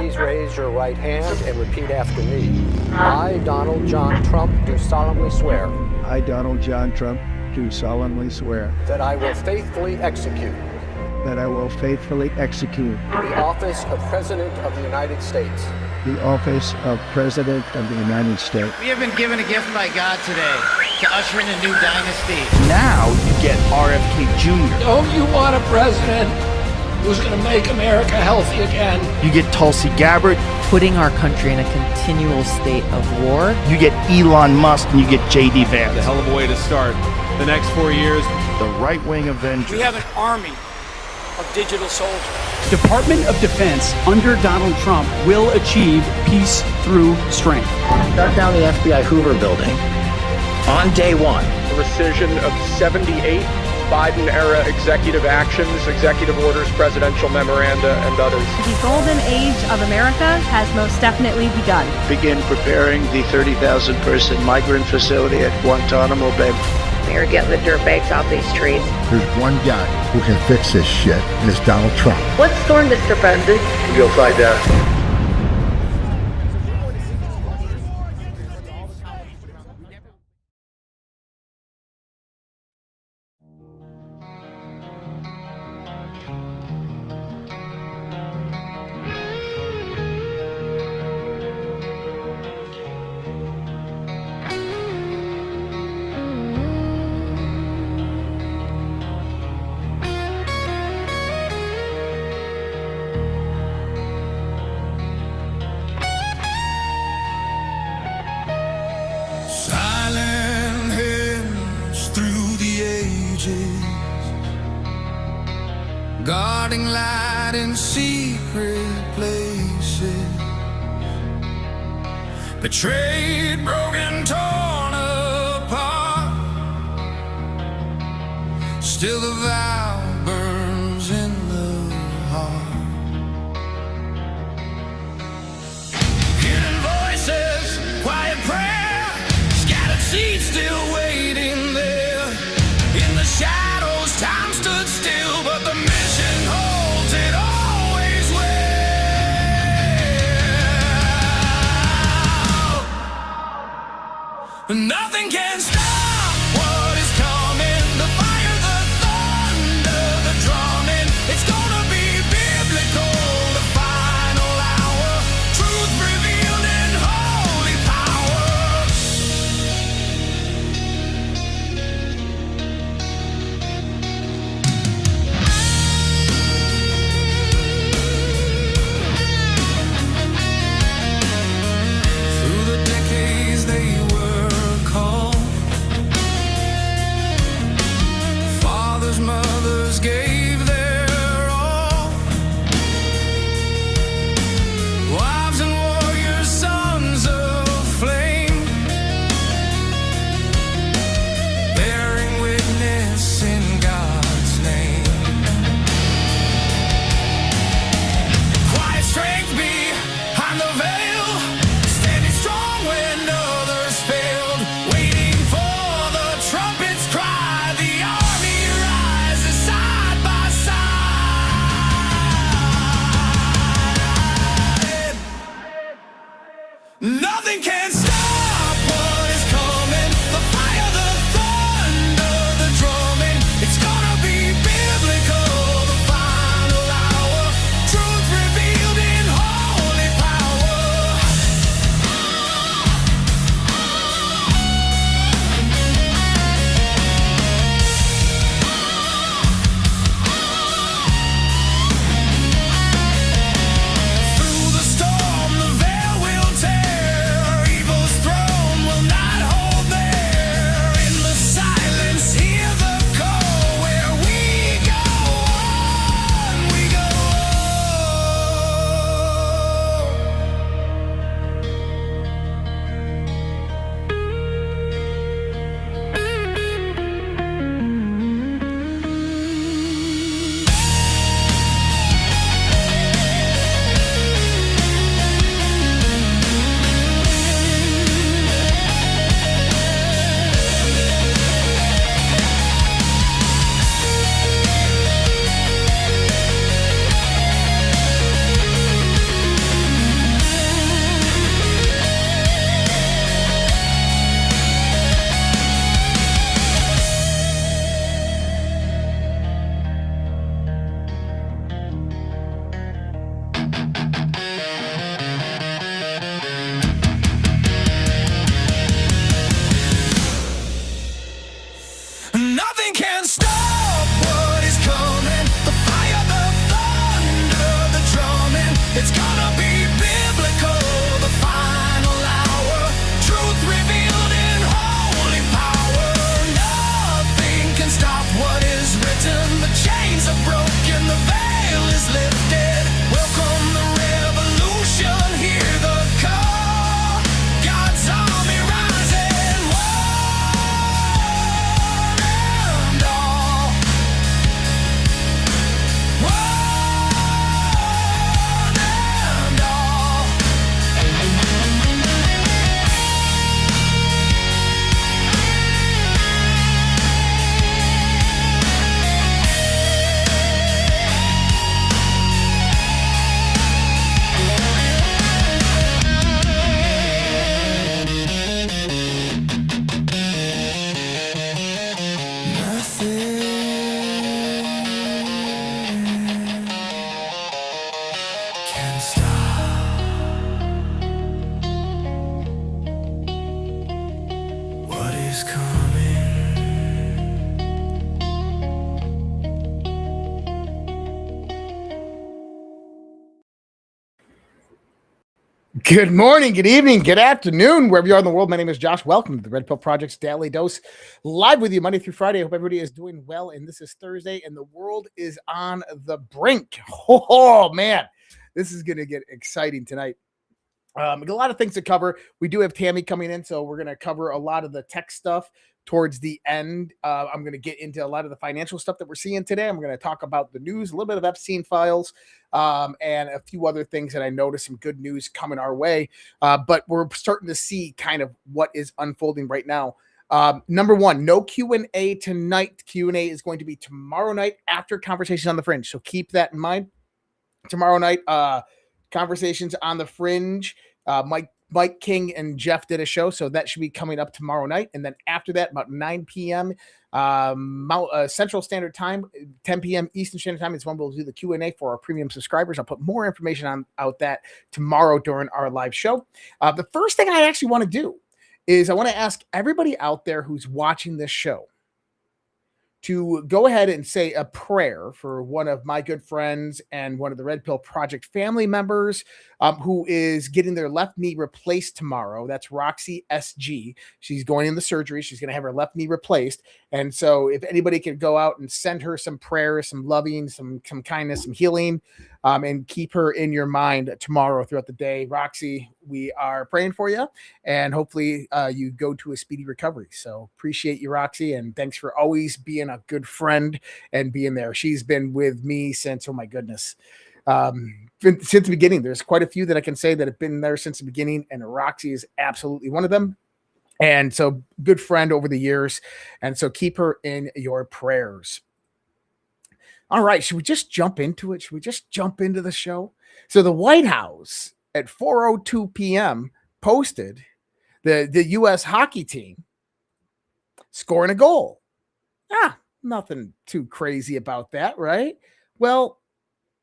Please raise your right hand and repeat after me. I, Donald John Trump, do solemnly swear. I, Donald John Trump, do solemnly swear. That I will faithfully execute. That I will faithfully execute. The office of President of the United States. The office of President of the United States. We have been given a gift by God today to usher in a new dynasty. Now you get RFK Jr. Don't you want a president who's going to make America healthy again? You get Tulsi Gabbard. Putting our country in a continual state of war. You get Elon Musk and you get J.D. Vance. A hell of a way to start the next 4 years. The right-wing Avengers. We have an army of digital soldiers. Department of Defense under Donald Trump will achieve peace through strength. Shut down the FBI Hoover building on day one. The rescission of 78 Biden-era executive actions, executive orders, presidential memoranda, and others. The golden age of America has most definitely begun. Begin preparing the 30,000-person migrant facility at Guantanamo Bay. They're getting the dirtbags off these streets. There's one guy who can fix this shit, and it's Donald Trump. What's storm, Mr. President? You'll find out. Guarding light in secret places, betrayed, broken, torn apart. Still the vow burns in the heart. Hidden voices, quiet prayer, scattered seeds still waiting there. In the shadows, time stood still, but the mission holds it always well. Nothing can stop what is coming. The fire, the thunder. It's gonna be biblical, the final hour. Truth revealed in holy power. Nothing can stop what is written. The chains are broken, the veil is lifted. Welcome the revolution, hear the call. God's army rising, one and all. One and all. Can stop what is coming. Good morning, good evening, good afternoon, wherever you are in the world. My name is Josh. Welcome to the Red Pill Project's Daily Dose, live with you Monday through Friday. I hope everybody is doing well, and this is Thursday, and the world is on the brink. Oh, man, this is going to get exciting tonight. We got a lot of things to cover. We do have Tammy coming in, so we're going to cover a lot of the tech stuff towards the end. I'm going to get into a lot of the financial stuff that we're seeing today. I'm going to talk about the news, a little bit of Epstein files, and a few other things that I noticed, some good news coming our way. But we're starting to see kind of what is unfolding right now. Number one, no Q&A tonight. Q&A is going to be tomorrow night after Conversations on the Fringe. So keep that in mind. Tomorrow night, Conversations on the Fringe. Mike King and Jeff did a show, so that should be coming up tomorrow night. And then after that, about 9 p.m. Central Standard Time, 10 p.m. Eastern Standard Time is when we'll do the Q&A for our premium subscribers. I'll put more information out that tomorrow during our live show. The first thing I actually want to do is I want to ask everybody out there who's watching this show to go ahead and say a prayer for one of my good friends and one of the Red Pill Project family members who is getting their left knee replaced tomorrow. That's Roxy SG. She's going in the surgery. She's going to have her left knee replaced. And so if anybody could go out and send her some prayers, some loving, some kindness, some healing, and keep her in your mind tomorrow throughout the day. Roxy, we are praying for you, and hopefully you go to a speedy recovery. So appreciate you, Roxy, and thanks for always being a good friend and being there. She's been with me since, oh my goodness, since the beginning. There's quite a few that I can say that have been there since the beginning, and Roxy is absolutely one of them. And so good friend over the years, and so keep her in your prayers. All right, should we just jump into it? Should we just jump into the show? So the White House at 4:02 p.m. posted the U.S. hockey team scoring a goal. Nothing too crazy about that, right? Well,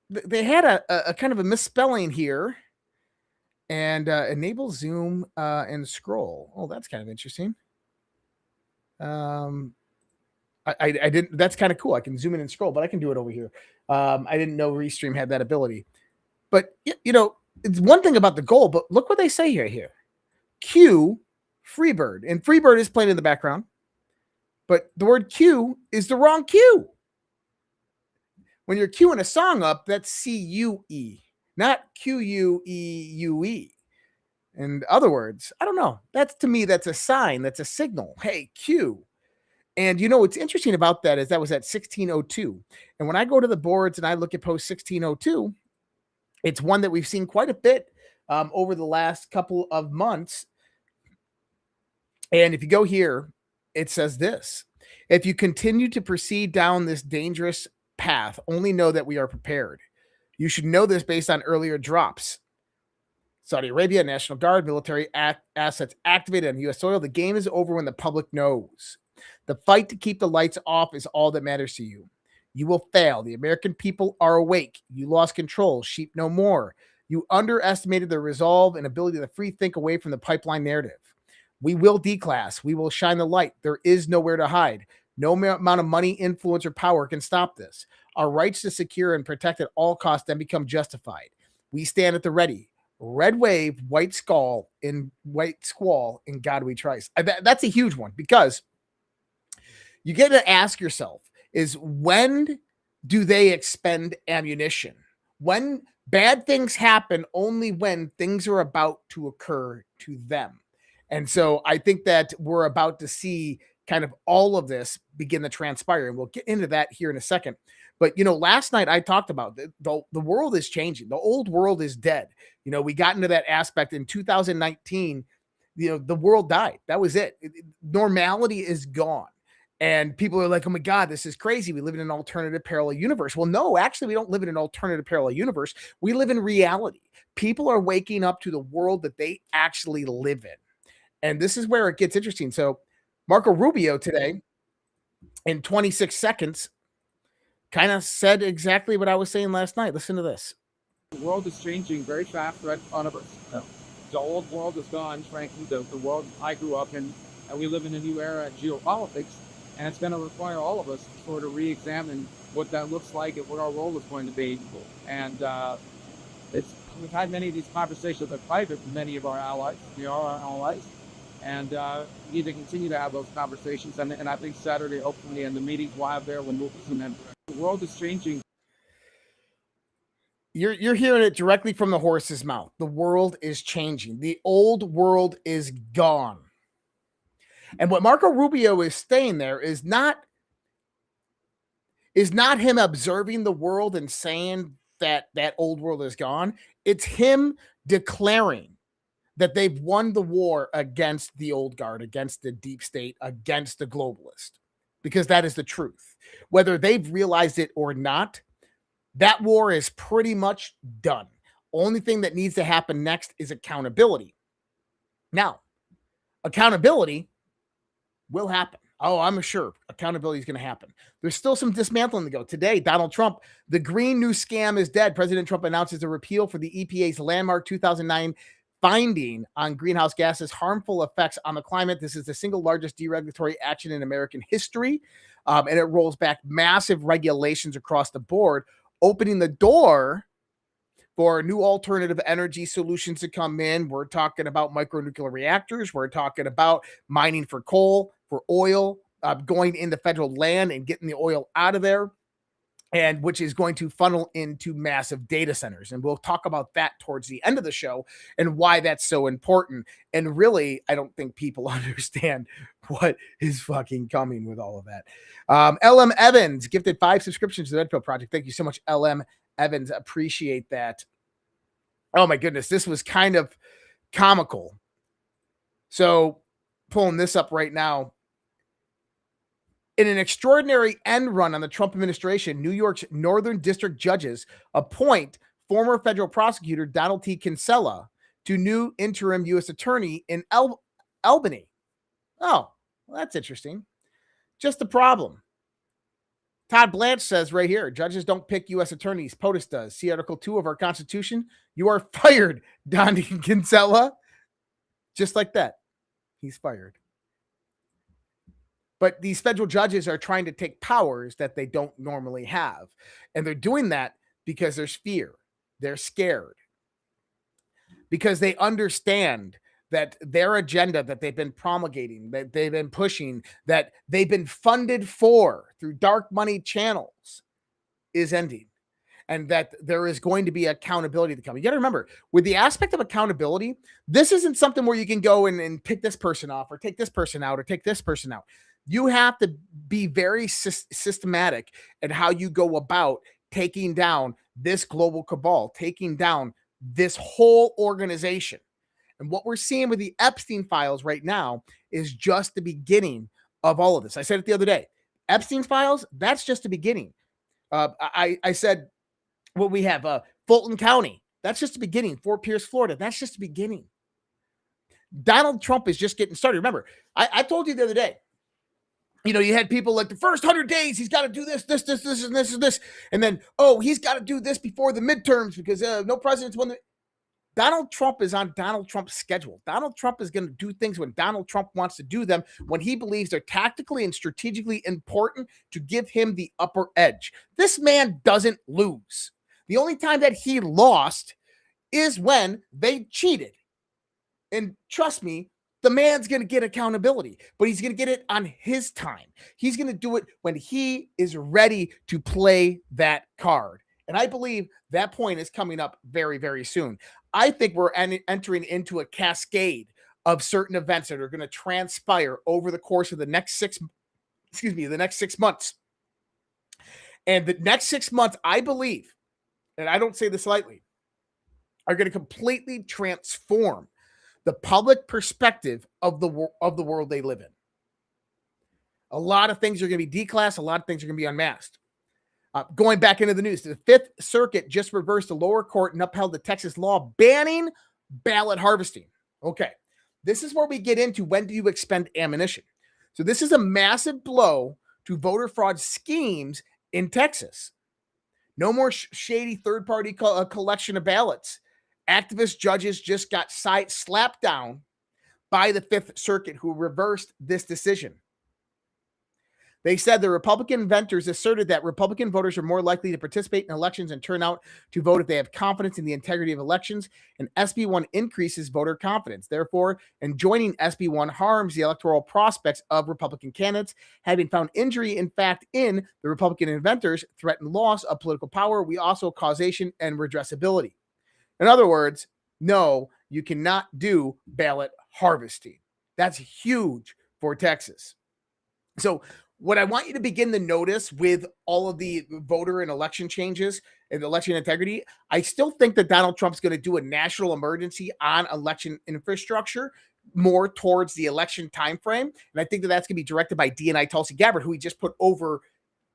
they had a kind of a misspelling here, and enable zoom and scroll. Oh, that's kind of interesting. I didn't. That's kind of cool. I can zoom in and scroll, but I can do it over here. I didn't know Restream had that ability. But you know, it's one thing about the goal. But look what they say here. Q Freebird, and Freebird is playing in the background, but the word Q is the wrong Q. When you're queuing a song up, that's CUE, not QUEUE. In other words, I don't know. That's, to me, that's a sign. That's a signal. Hey, Q. And you know what's interesting about that is that was at 16:02. And when I go to the boards and I look at post 16:02, it's one that we've seen quite a bit over the last couple of months. And if you go here, it says this: if you continue to proceed down this dangerous path, only know that we are prepared. You should know this based on earlier drops. Saudi Arabia, National Guard, military assets activated on U.S. soil. The game is over when the public knows. The fight to keep the lights off is all that matters to you. You will fail. The American people are awake. You lost control. Sheep no more. You underestimated their resolve and ability to free think away from the pipeline narrative. We will declass. We will shine the light. There is nowhere to hide. No amount of money, influence, or power can stop this. Our rights to secure and protect at all costs then become justified. We stand at the ready. Red wave, white squall, in God we trust. That's a huge one, because you get to ask yourself is, when do they expend ammunition? When bad things happen, only when things are about to occur to them. And so I think that we're about to see kind of all of this begin to transpire. And we'll get into that here in a second. But, last night I talked about the world is changing. The old world is dead. We got into that aspect in 2019. The world died. That was it. Normality is gone. And people are like, oh my God, this is crazy. We live in an alternative parallel universe. Well, no, actually, we don't live in an alternative parallel universe. We live in reality. People are waking up to the world that they actually live in. And this is where it gets interesting. So Marco Rubio today, in 26 seconds, kind of said exactly what I was saying last night. Listen to this. The world is changing very fast right in front of us. No. The old world is gone, frankly, the world I grew up in, and we live in a new era in geopolitics, and it's going to require all of us to sort of re-examine what that looks like and what our role is going to be. And we've had many of these conversations in private with many of our allies. We are our allies. And we need to continue to have those conversations. And I think Saturday, hopefully, and the meetings we'll have there, when we'll the world is changing. You're hearing it directly from the horse's mouth. The world is changing. The old world is gone. And what Marco Rubio is saying there is not him observing the world and saying that old world is gone. It's him declaring that they've won the war against the old guard, against the deep state, against the globalist, because that is the truth. Whether they've realized it or not, that war is pretty much done. Only thing that needs to happen next is accountability. Now, accountability will happen. Oh, I'm sure accountability is going to happen. There's still some dismantling to go. Today, Donald Trump, the Green New Scam is dead. President Trump announces a repeal for the EPA's landmark 2009 finding on greenhouse gases' harmful effects on the climate. This is the single largest deregulatory action in American history, and it rolls back massive regulations across the board, opening the door for new alternative energy solutions to come in. We're talking about micronuclear reactors. We're talking about mining for coal, for oil, going into federal land and getting the oil out of there, and which is going to funnel into massive data centers. And we'll talk about that towards the end of the show and why that's so important. And really, I don't think people understand what is fucking coming with all of that. LM Evans gifted 5 subscriptions to the Repill Project. Thank you so much, LM Evans. Appreciate that. Oh my goodness, this was kind of comical. So pulling this up right now. In an extraordinary end run on the Trump administration, New York's Northern District judges appoint former federal prosecutor Donald T. Kinsella to new interim U.S. attorney in Albany. Oh, well, that's interesting. Just the problem. Todd Blanche says right here, judges don't pick U.S. attorneys. POTUS does. See Article 2 of our Constitution. You are fired, Don Kinsella. Just like that. He's fired. But these federal judges are trying to take powers that they don't normally have. And they're doing that because there's fear. They're scared. Because they understand that their agenda that they've been promulgating, that they've been pushing, that they've been funded for through dark money channels is ending. And that there is going to be accountability to come. You got to remember, with the aspect of accountability, this isn't something where you can go and pick this person off or take this person out or take this person out. You have to be very systematic in how you go about taking down this global cabal, taking down this whole organization. And what we're seeing with the Epstein files right now is just the beginning of all of this. I said it the other day. Epstein's files, that's just the beginning. I said, what we have, Fulton County, that's just the beginning. Fort Pierce, Florida, that's just the beginning. Donald Trump is just getting started. Remember, I told you the other day, you had people like the first 100 days, he's got to do this, and this. And then, he's got to do this before the midterms because no president's won. Donald Trump is on Donald Trump's schedule. Donald Trump is going to do things when Donald Trump wants to do them, when he believes they're tactically and strategically important to give him the upper edge. This man doesn't lose. The only time that he lost is when they cheated. And trust me, the man's going to get accountability, but he's going to get it on his time. He's going to do it when he is ready to play that card. And I believe that point is coming up very, very soon. I think we're entering into a cascade of certain events that are going to transpire over the course of the next 6 months. And the next 6 months, I believe, and I don't say this lightly, are going to completely transform the public perspective of the world they live in. A lot of things are going to be declassed. A lot of things are going to be unmasked. Going back into the news, the Fifth Circuit just reversed the lower court and upheld the Texas law banning ballot harvesting. Okay, this is where we get into when do you expend ammunition. So this is a massive blow to voter fraud schemes in Texas. No more shady third-party collection of ballots. Activist judges just got slapped down by the Fifth Circuit, who reversed this decision. They said the Republican inventors asserted that Republican voters are more likely to participate in elections and turn out to vote if they have confidence in the integrity of elections, and SB 1 increases voter confidence. Therefore, enjoining SB 1 harms the electoral prospects of Republican candidates. Having found injury, in fact, in the Republican inventors threatened loss of political power, we also causation and redressability. In other words, no, you cannot do ballot harvesting. That's huge for Texas. So what I want you to begin to notice with all of the voter and election changes and election integrity, I still think that Donald Trump's going to do a national emergency on election infrastructure more towards the election timeframe. And I think that that's going to be directed by DNI Tulsi Gabbard, who he just put over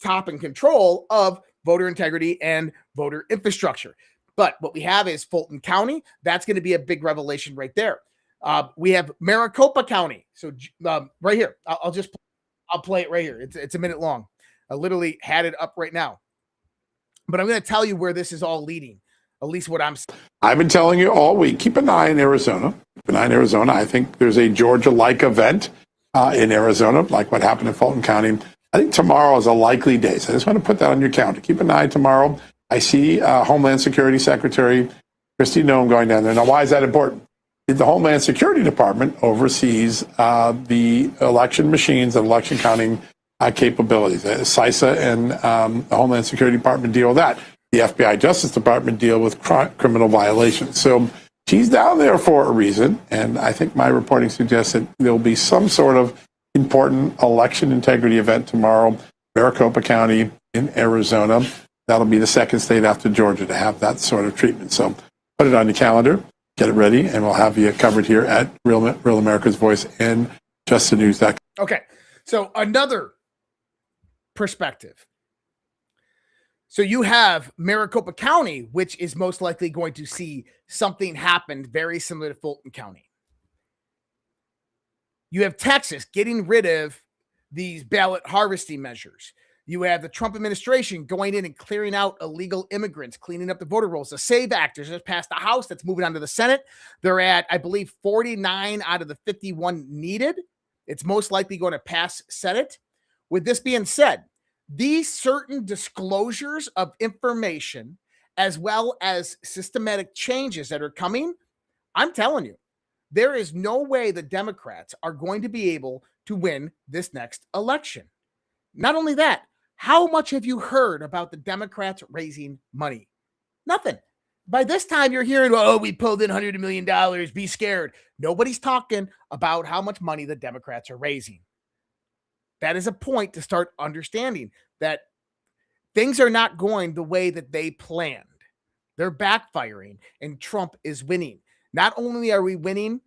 top and control of voter integrity and voter infrastructure. But what we have is Fulton County. That's going to be a big revelation right there. We have Maricopa County. So right here, I'll play it right here. It's a minute long. I literally had it up right now. But I'm going to tell you where this is all leading, at least what I'm saying. I've been telling you all week, keep an eye in Arizona. Keep an eye in Arizona. I think there's a Georgia-like event in Arizona, like what happened in Fulton County. I think tomorrow is a likely day. So I just want to put that on your calendar. Keep an eye tomorrow. I see Homeland Security Secretary Kristi Noem going down there. Now, why is that important? The Homeland Security Department oversees the election machines and election counting capabilities. CISA and the Homeland Security Department deal with that. The FBI Justice Department deal with criminal violations. So she's down there for a reason, and I think my reporting suggests that there'll be some sort of important election integrity event tomorrow, Maricopa County in Arizona. That'll be the second state after Georgia to have that sort of treatment. So put it on your calendar, get it ready, and we'll have you covered here at Real America's Voice and justthenews.com. Okay, so another perspective. So you have Maricopa County, which is most likely going to see something happen very similar to Fulton County. You have Texas getting rid of these ballot harvesting measures. You have the Trump administration going in and clearing out illegal immigrants, cleaning up the voter rolls. The SAVE Act has just passed the House. That's moving on to the Senate. They're at, I believe, 49 out of the 51 needed. It's most likely going to pass Senate. With this being said, these certain disclosures of information, as well as systematic changes that are coming, I'm telling you, there is no way the Democrats are going to be able to win this next election. Not only that, how much have you heard about the Democrats raising money? Nothing. By this time, you're hearing, oh, we pulled in $100 million. Be scared. Nobody's talking about how much money the Democrats are raising. That is a point to start understanding that things are not going the way that they planned. They're backfiring, and Trump is winning. Not only are we winning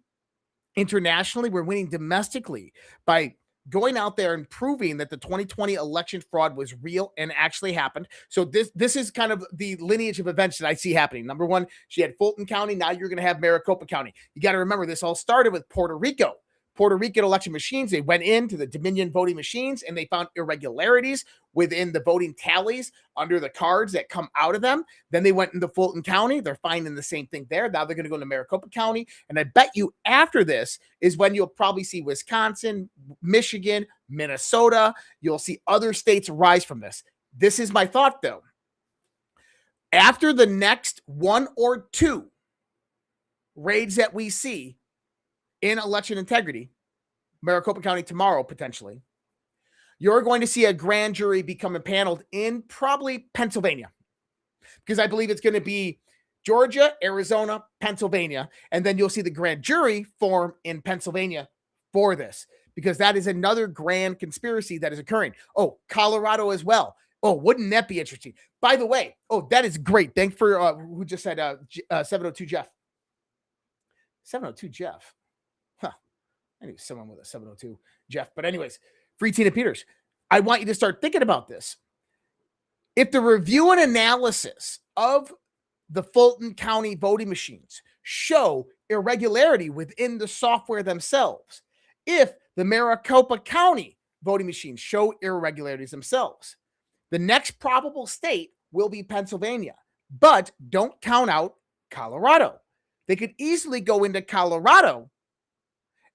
internationally, we're winning domestically by going out there and proving that the 2020 election fraud was real and actually happened. So this is kind of the lineage of events that I see happening. Number one, she had Fulton County. Now you're going to have Maricopa County. You got to remember, this all started with Puerto Rico. Puerto Rican election machines, they went into the Dominion voting machines and they found irregularities within the voting tallies under the cards that come out of them. Then they went into Fulton County. They're finding the same thing there. Now they're going to go into Maricopa County. And I bet you after this is when you'll probably see Wisconsin, Michigan, Minnesota. You'll see other states rise from this. This is my thought, though. After the next one or two raids that we see in election integrity, Maricopa County tomorrow, potentially, you're going to see a grand jury become impaneled in probably Pennsylvania, because I believe it's going to be Georgia, Arizona, Pennsylvania, and then you'll see the grand jury form in Pennsylvania for this, because that is another grand conspiracy that is occurring. Oh, Colorado as well. Oh, wouldn't that be interesting? By the way, oh, that is great. Thanks for who just said 702 Jeff. 702 Jeff. Huh. I knew someone with a 702 Jeff. But anyways, free Tina Peters. I want you to start thinking about this. If the review and analysis of the Fulton County voting machines show irregularity within the software themselves, if the Maricopa County voting machines show irregularities themselves, the next probable state will be Pennsylvania. But don't count out Colorado. They could easily go into Colorado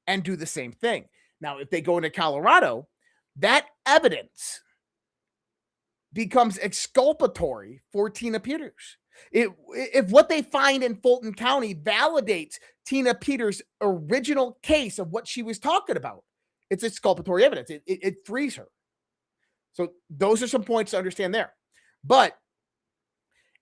and do the same thing. Now, if they go into Colorado, that evidence becomes exculpatory for Tina Peters. If what they find in Fulton County validates Tina Peters' original case of what she was talking about, it's exculpatory evidence. It frees her. So those are some points to understand there. But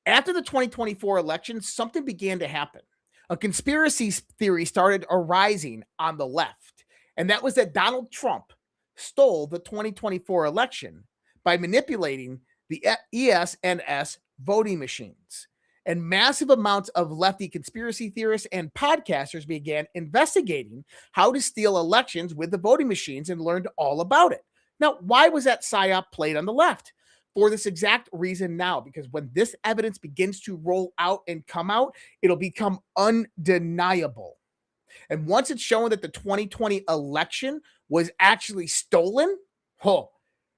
after the 2024 election, something began to happen. A conspiracy theory started arising on the left, and that was that Donald Trump stole the 2024 election by manipulating the ES&S voting machines. And massive amounts of lefty conspiracy theorists and podcasters began investigating how to steal elections with the voting machines and learned all about it. Now, why was that psyop played on the left? For this exact reason now, because when this evidence begins to roll out and come out, it'll become undeniable. And once it's shown that the 2020 election was actually stolen,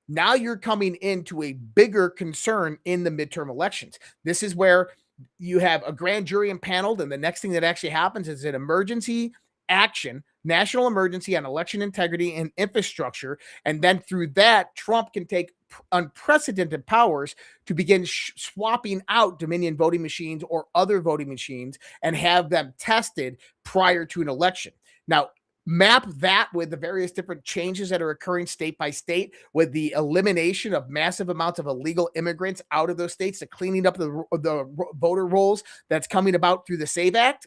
now you're coming into a bigger concern in the midterm elections. This is where you have a grand jury impaneled, and the next thing that actually happens is an emergency action, national emergency on election integrity and infrastructure. And then through that, Trump can take unprecedented powers to begin swapping out Dominion voting machines or other voting machines and have them tested prior to an election. Now, map that with the various different changes that are occurring state by state, with the elimination of massive amounts of illegal immigrants out of those states, to cleaning up the voter rolls that's coming about through the SAVE Act.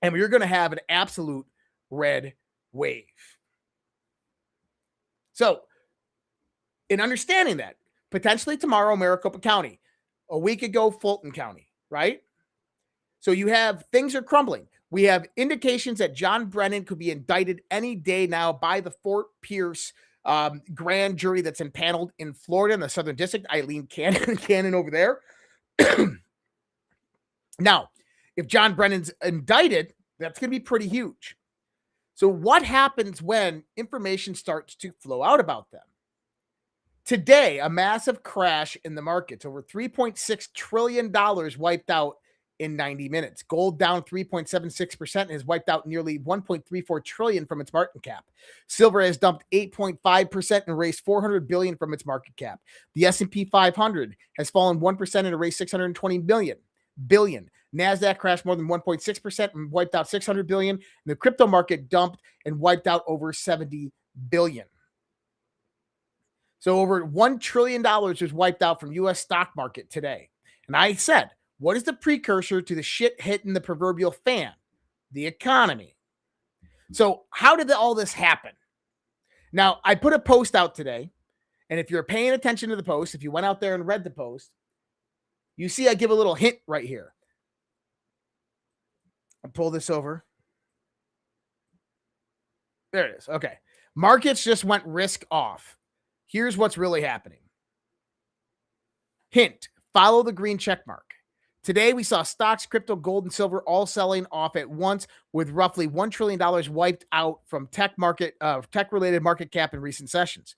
And you're going to have an absolute red wave. So, in understanding that, potentially tomorrow, Maricopa County, a week ago, Fulton County, right? So you have things are crumbling. We have indications that John Brennan could be indicted any day now by the Fort Pierce grand jury that's impaneled in Florida in the Southern District. Eileen Cannon over there. Now, if John Brennan's indicted, that's going to be pretty huge. So what happens when information starts to flow out about them? Today, a massive crash in the markets, over $3.6 trillion wiped out in 90 minutes. Gold down 3.76% and has wiped out nearly $1.34 trillion from its market cap. Silver has dumped 8.5% and erased $400 billion from its market cap. The S&P 500 has fallen 1% and erased $620 billion. NASDAQ crashed more than 1.6% and wiped out $600 billion. And the crypto market dumped and wiped out over $70 billion. So over $1 trillion was wiped out from U.S. stock market today. And I said, what is the precursor to the shit hitting the proverbial fan? The economy. So how did all this happen? Now, I put a post out today, and if you're paying attention to the post, if you went out there and read the post, you see I give a little hint right here. I'll pull this over. There it is. Okay. Markets just went risk off. Here's what's really happening. Hint, follow the green check mark. Today, we saw stocks, crypto, gold, and silver all selling off at once, with roughly $1 trillion wiped out from tech-related market cap in recent sessions.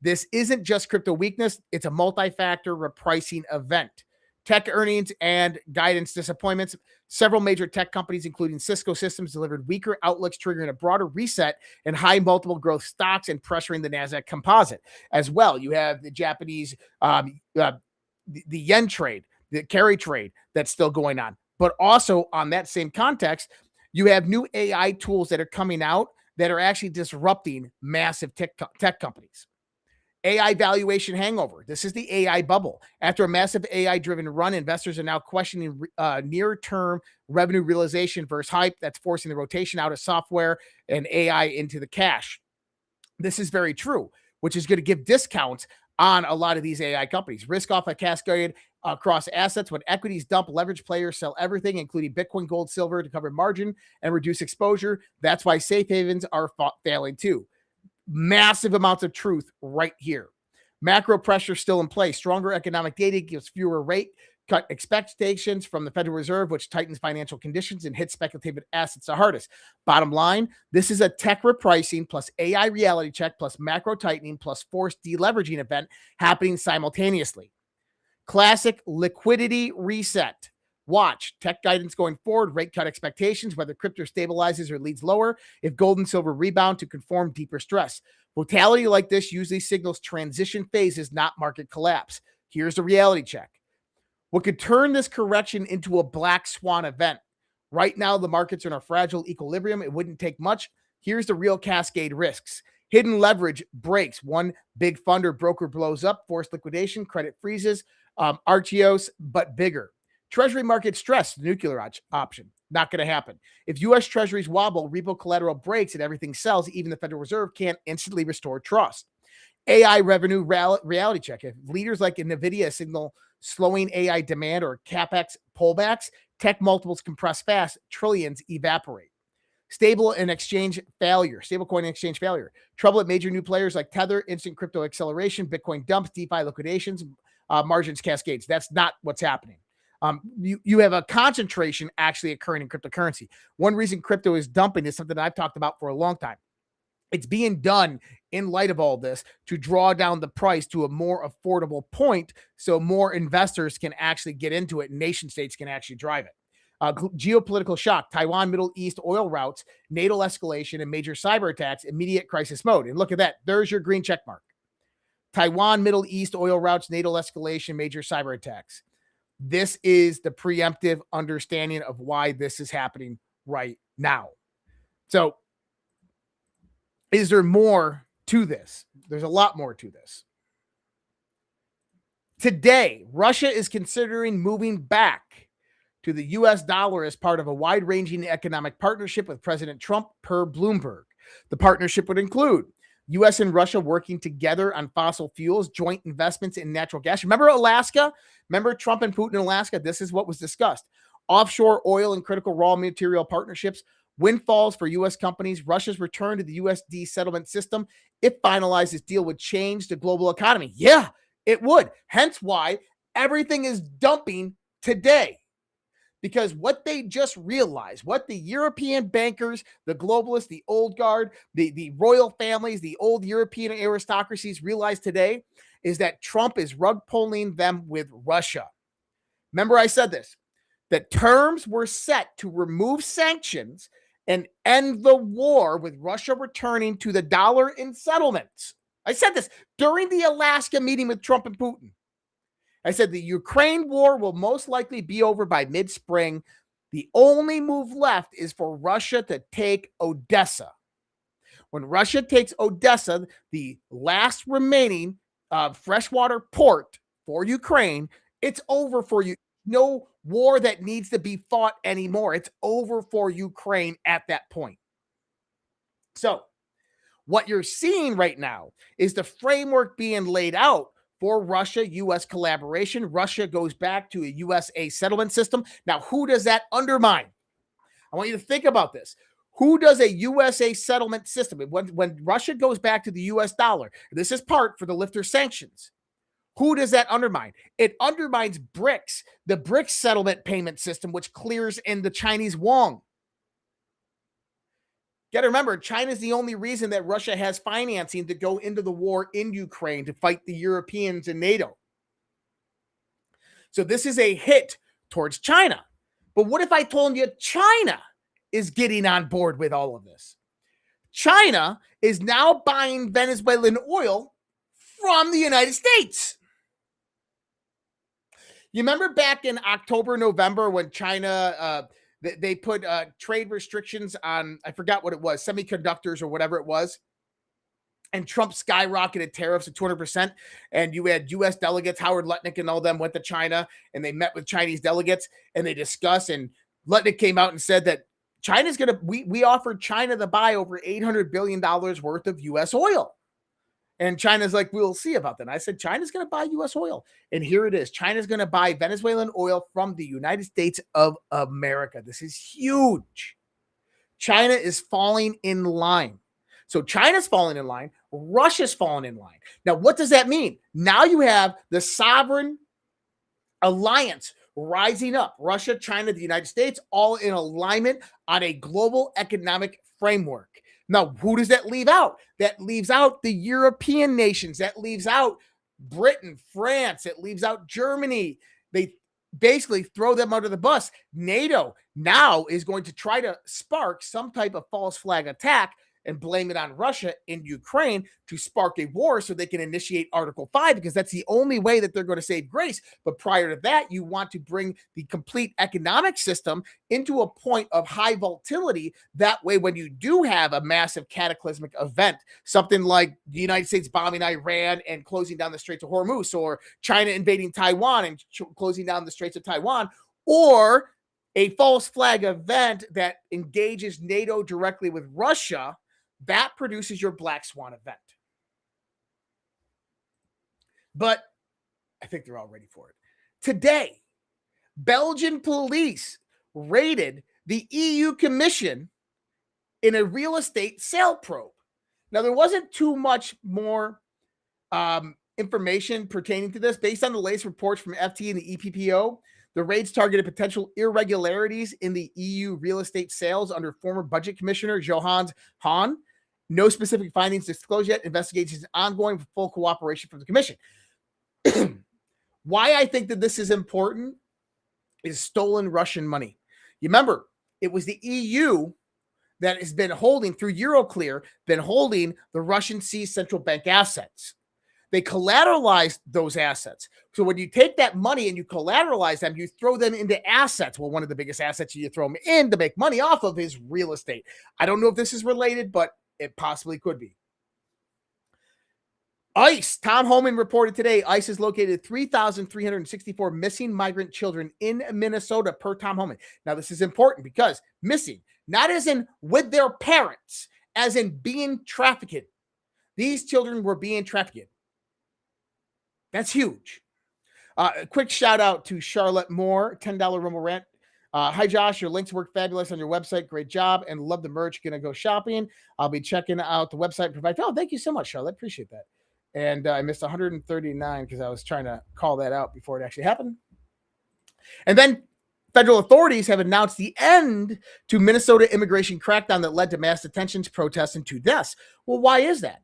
This isn't just crypto weakness. It's a multi-factor repricing event. Tech earnings and guidance disappointments. Several major tech companies, including Cisco Systems, delivered weaker outlooks, triggering a broader reset in high multiple growth stocks and pressuring the NASDAQ composite. As well, you have the Japanese, the yen trade, the carry trade that's still going on. But also on that same context, you have new AI tools that are coming out that are actually disrupting massive tech companies. AI valuation hangover. This is the AI bubble. After a massive AI-driven run, investors are now questioning near-term revenue realization versus hype that's forcing the rotation out of software and AI into the cash. This is very true, which is going to give discounts on a lot of these AI companies. Risk off a cascade across assets. When equities dump, leverage players sell everything, including Bitcoin, gold, silver, to cover margin and reduce exposure. That's why safe havens are failing too. Massive amounts of truth right here. Macro pressure still in place. Stronger economic data gives fewer rate cut expectations from the Federal Reserve, which tightens financial conditions and hits speculative assets the hardest. Bottom line, this is a tech repricing plus AI reality check plus macro tightening plus forced deleveraging event happening simultaneously. Classic liquidity reset. Watch tech guidance going forward, rate cut expectations, whether crypto stabilizes or leads lower, if gold and silver rebound to conform deeper stress. Volatility like this usually signals transition phases, not market collapse. Here's the reality check. What could turn this correction into a black swan event? Right now, the markets are in a fragile equilibrium. It wouldn't take much. Here's the real cascade risks. Hidden leverage breaks. One big fund or broker blows up, forced liquidation, credit freezes, Archeos, but bigger. Treasury market stress, the nuclear option, not going to happen. If U.S. Treasuries wobble, repo collateral breaks, and everything sells, even the Federal Reserve can't instantly restore trust. AI revenue reality check. If leaders like NVIDIA signal slowing AI demand or CapEx pullbacks, tech multiples compress fast, trillions evaporate. Stablecoin exchange failure. Trouble at major new players like Tether, instant crypto acceleration, Bitcoin dumps, DeFi liquidations, margins cascades. That's not what's happening. You have a concentration actually occurring in cryptocurrency. One reason crypto is dumping is something that I've talked about for a long time. It's being done in light of all this to draw down the price to a more affordable point so more investors can actually get into it and nation states can actually drive it. Geopolitical shock, Taiwan, Middle East oil routes, NATO escalation, and major cyber attacks, immediate crisis mode. And look at that. There's your green check mark. Taiwan, Middle East oil routes, NATO escalation, major cyber attacks. This is the preemptive understanding of why this is happening right now. So, is there more to this? There's a lot more to this. Today, Russia is considering moving back to the U.S. dollar as part of a wide-ranging economic partnership with President Trump, per Bloomberg. The partnership would include U.S. and Russia working together on fossil fuels, joint investments in natural gas. Remember Alaska? Remember Trump and Putin in Alaska? This is what was discussed. Offshore oil and critical raw material partnerships, windfalls for U.S. companies, Russia's return to the USD settlement system. If finalized, this deal would change the global economy. Yeah, it would. Hence why everything is dumping today. Because what they just realized, what the European bankers, the globalists, the old guard, the royal families, the old European aristocracies realize today is that Trump is rug pulling them with Russia. Remember I said this, that terms were set to remove sanctions and end the war with Russia returning to the dollar in settlements. I said this during the Alaska meeting with Trump and Putin. I said the Ukraine war will most likely be over by mid-spring. The only move left is for Russia to take Odessa. When Russia takes Odessa, the last remaining freshwater port for Ukraine, it's over for you. No war that needs to be fought anymore. It's over for Ukraine at that point. So what you're seeing right now is the framework being laid out for Russia-U.S. collaboration. Russia goes back to a USA settlement system. Now, who does that undermine? I want you to think about this. Who does a USA settlement system? When Russia goes back to the U.S. dollar, this is part for the lifter sanctions. Who does that undermine? It undermines BRICS, the BRICS settlement payment system, which clears in the Chinese yuan. Got to remember, China is the only reason that Russia has financing to go into the war in Ukraine to fight the Europeans and NATO. So this is a hit towards China. But what if I told you China is getting on board with all of this? China is now buying Venezuelan oil from the United States. You remember back in October, November when China, they put trade restrictions on, I forgot what it was, semiconductors or whatever it was. And Trump skyrocketed tariffs at 200%. And you had U.S. delegates, Howard Lutnick and all them went to China, and they met with Chinese delegates, and they discussed. And Lutnick came out and said that China's going to, we offered China to buy over $800 billion worth of U.S. oil. And China's like, we'll see about that. And I said, China's going to buy U.S. oil. And here it is. China's going to buy Venezuelan oil from the United States of America. This is huge. China is falling in line. So China's falling in line. Russia's falling in line. Now, what does that mean? Now you have the sovereign alliance rising up. Russia, China, the United States, all in alignment on a global economic framework. Now, who does that leave out? That leaves out the European nations. That leaves out Britain, France. It leaves out Germany. They basically throw them under the bus. NATO now is going to try to spark some type of false flag attack and blame it on Russia in Ukraine to spark a war so they can initiate Article 5, because that's the only way that they're going to save grace. But prior to that, you want to bring the complete economic system into a point of high volatility. That way, when you do have a massive cataclysmic event, something like the United States bombing Iran and closing down the Straits of Hormuz, or China invading Taiwan and closing down the Straits of Taiwan, or a false flag event that engages NATO directly with Russia, that produces your black swan event. But I think they're all ready for it. Today, Belgian police raided the EU Commission in a real estate sale probe. Now, there wasn't too much more information pertaining to this. Based on the latest reports from FT and the EPPO, the raids targeted potential irregularities in the EU real estate sales under former budget commissioner Johannes Hahn. No specific findings disclosed yet. Investigations ongoing with full cooperation from the commission. Why I think that this is important is stolen Russian money. You remember, it was the EU that has been holding, through Euroclear, been holding the Russian seized central bank assets. They collateralized those assets. So when you take that money and you collateralize them, you throw them into assets. Well, one of the biggest assets you throw them in to make money off of is real estate. I don't know if this is related, but it possibly could be. ICE, Tom Homan reported today, ICE has located 3,364 missing migrant children in Minnesota per Tom Homan. Now, this is important because missing, not as in with their parents, as in being trafficked. These children were being trafficked. That's huge. A quick shout out to Charlotte Moore, $10 Rumble Rant. Hi, Josh. Your links work fabulous on your website. Great job. And love the merch. Going to go shopping. I'll be checking out the website and provide. Oh, thank you so much, Charlotte. Appreciate that. And I missed 139 because I was trying to call that out before it actually happened. And then federal authorities have announced the end to Minnesota immigration crackdown that led to mass detentions, protests, and 2 deaths. Well, why is that?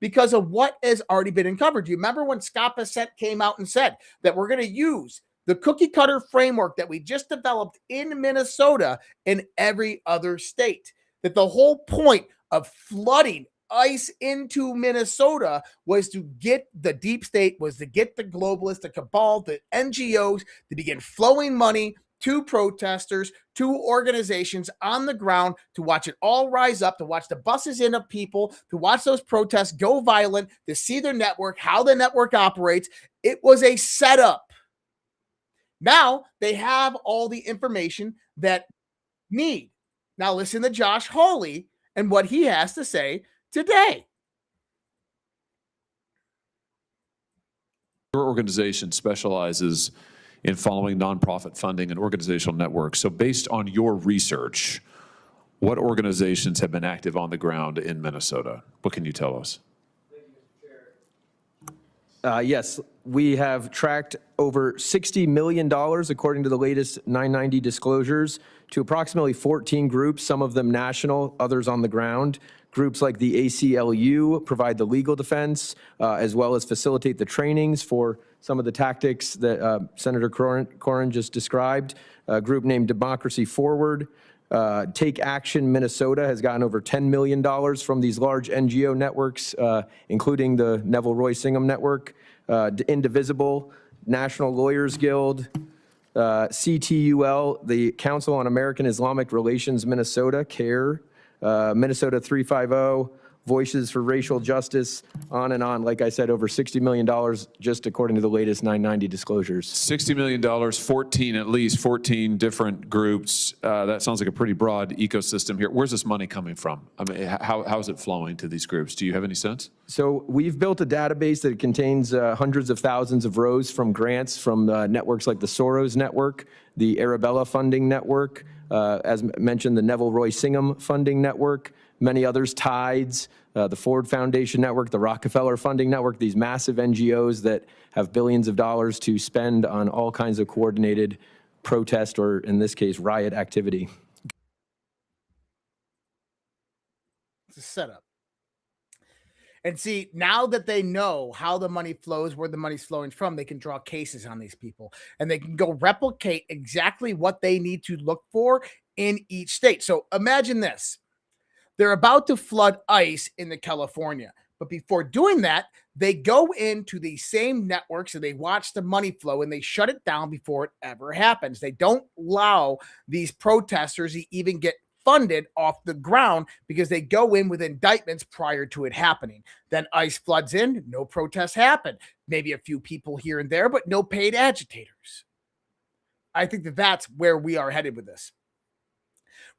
Because of what has already been uncovered. Do you remember when Scott Bassett came out and said that we're going to use the cookie cutter framework that we just developed in Minnesota in every other state? That the whole point of flooding ICE into Minnesota was to get the deep state, was to get the globalists, the cabal, the NGOs to begin flowing money to protesters, to organizations on the ground, to watch it all rise up, to watch the buses in of people, to watch those protests go violent, to see their network, how the network operates. It was a setup. Now they have all the information that need. Now listen to Josh Hawley and what he has to say today. Your organization specializes in following nonprofit funding and organizational networks. So based on your research, what organizations have been active on the ground in Minnesota? What can you tell us? Yes, we have tracked over $60 million, according to the latest 990 disclosures, to approximately 14 groups, some of them national, others on the ground. Groups like the ACLU provide the legal defense, as well as facilitate the trainings for some of the tactics that Senator Corrin just described. A group named Democracy Forward. Take Action Minnesota has gotten over $10 million from these large NGO networks, including the Neville Roy Singham Network. Indivisible, National Lawyers Guild, CTUL, the Council on American Islamic Relations Minnesota, CARE, Minnesota 350, Voices for Racial Justice, on and on. Like I said, over $60 million just according to the latest 990 disclosures. $60 million, 14, at least 14 different groups. That sounds like a pretty broad ecosystem here. Where's this money coming from? I mean, how is it flowing to these groups? Do you have any sense? So we've built a database that contains hundreds of thousands of rows from grants from networks like the Soros Network, the Arabella Funding Network, as mentioned, the Neville Roy Singham Funding Network, many others, Tides, the Ford Foundation Network, the Rockefeller Funding Network, these massive NGOs that have billions of dollars to spend on all kinds of coordinated protest, or in this case, riot activity. It's a setup. And see, now that they know how the money flows, where the money's flowing from, they can draw cases on these people, and they can go replicate exactly what they need to look for in each state. So imagine this. They're about to flood ICE into California. But before doing that, they go into the same networks and they watch the money flow and they shut it down before it ever happens. They don't allow these protesters to even get funded off the ground because they go in with indictments prior to it happening. Then ICE floods in, no protests happen. Maybe a few people here and there, but no paid agitators. I think that that's where we are headed with this.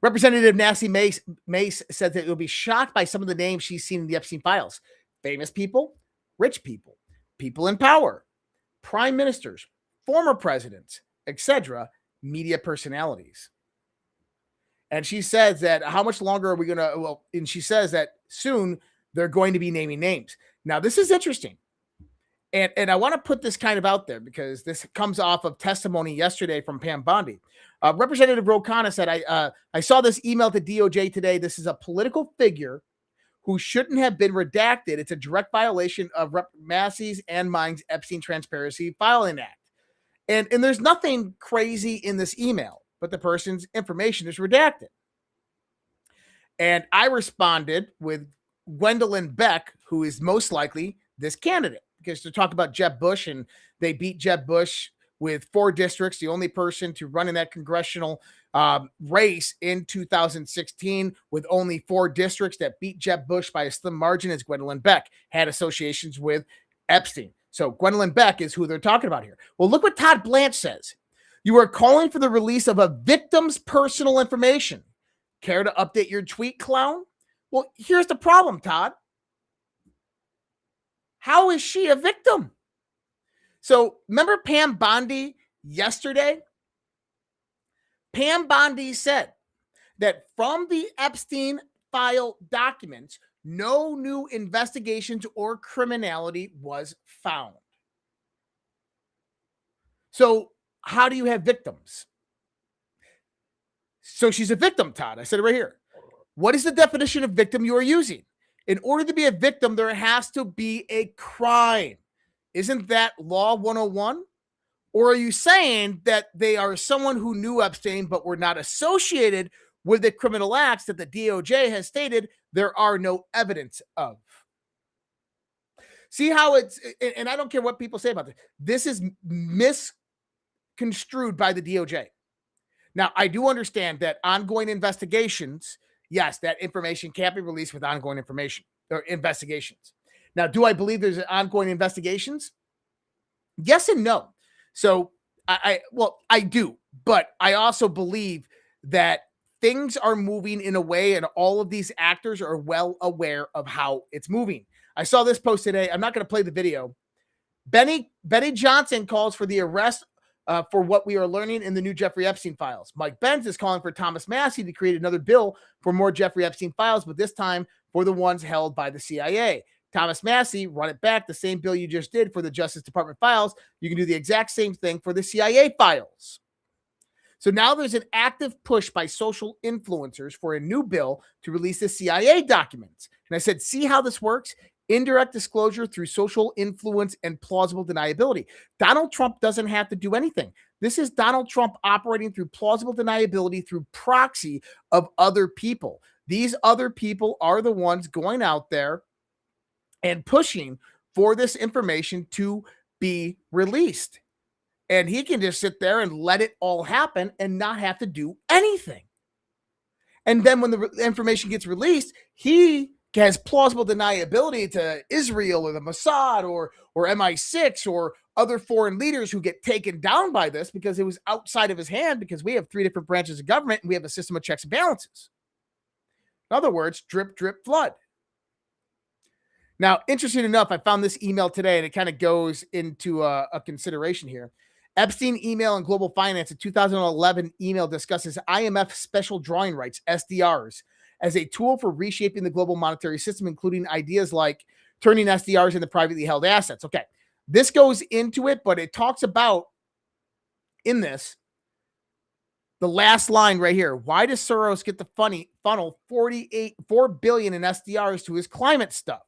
Representative Nancy Mace said that you'll be shocked by some of the names she's seen in the Epstein files. Famous people, rich people, people in power, prime ministers, former presidents, etc., media personalities. And she says that how much longer are we going to, well, and she says that soon they're going to be naming names. Now, this is interesting. And I want to put this kind of out there because this comes off of testimony yesterday from Pam Bondi. Representative Ro Khanna said, I saw this email to DOJ today. This is a political figure who shouldn't have been redacted. It's a direct violation of Rep. Massey's and mine's Epstein Transparency Filing Act. And there's nothing crazy in this email, but the person's information is redacted. And I responded with Gwendolyn Beck, who is most likely this candidate, because to talk about Jeb Bush, and they beat Jeb Bush with 4 districts, the only person to run in that congressional race in 2016 with only 4 districts that beat Jeb Bush by a slim margin is Gwendolyn Beck, had associations with Epstein. So Gwendolyn Beck is who they're talking about here. Well, look what Todd Blanche says. You are calling for the release of a victim's personal information. Care to update your tweet, clown? Well, here's the problem, Todd. How is she a victim? So remember Pam Bondi yesterday? Pam Bondi said that from the Epstein file documents, no new investigations or criminality was found. So how do you have victims? So she's a victim, Todd. I said it right here. What is the definition of victim you are using? In order to be a victim, there has to be a crime. Isn't that Law 101? Or are you saying that they are someone who knew Epstein but were not associated with the criminal acts that the DOJ has stated there are no evidence of? See how it's, and I don't care what people say about this. This is misconstrued by the DOJ. Now, I do understand that ongoing investigations, yes, that information can't be released with ongoing information or investigations. Now, do I believe there's ongoing investigations? Yes and no. So I do, but I also believe that things are moving in a way and all of these actors are well aware of how it's moving. I saw this post today. I'm not going to play the video. Benny Johnson calls for the arrest for what we are learning in the new Jeffrey Epstein files. Mike Benz is calling for Thomas Massie to create another bill for more Jeffrey Epstein files, but this time for the ones held by the CIA. Thomas Massie, run it back, the same bill you just did for the Justice Department files. You can do the exact same thing for the CIA files. So now there's an active push by social influencers for a new bill to release the CIA documents. And I said, see how this works? Indirect disclosure through social influence and plausible deniability. Donald Trump doesn't have to do anything. This is Donald Trump operating through plausible deniability through proxy of other people. These other people are the ones going out there and pushing for this information to be released. And he can just sit there and let it all happen and not have to do anything. And then when the information gets released, he has plausible deniability to Israel or the Mossad or MI6 or other foreign leaders who get taken down by this because it was outside of his hand, because we have 3 different branches of government and we have a system of checks and balances. In other words, drip, drip, flood. Now, interesting enough, I found this email today, and it kind of goes into a consideration here. Epstein email and global finance, a 2011 email discusses IMF special drawing rights, SDRs, as a tool for reshaping the global monetary system, including ideas like turning SDRs into privately held assets. Okay, this goes into it, but it talks about in this, the last line right here. Why does Soros get the funnel $4 billion in SDRs to his climate stuff?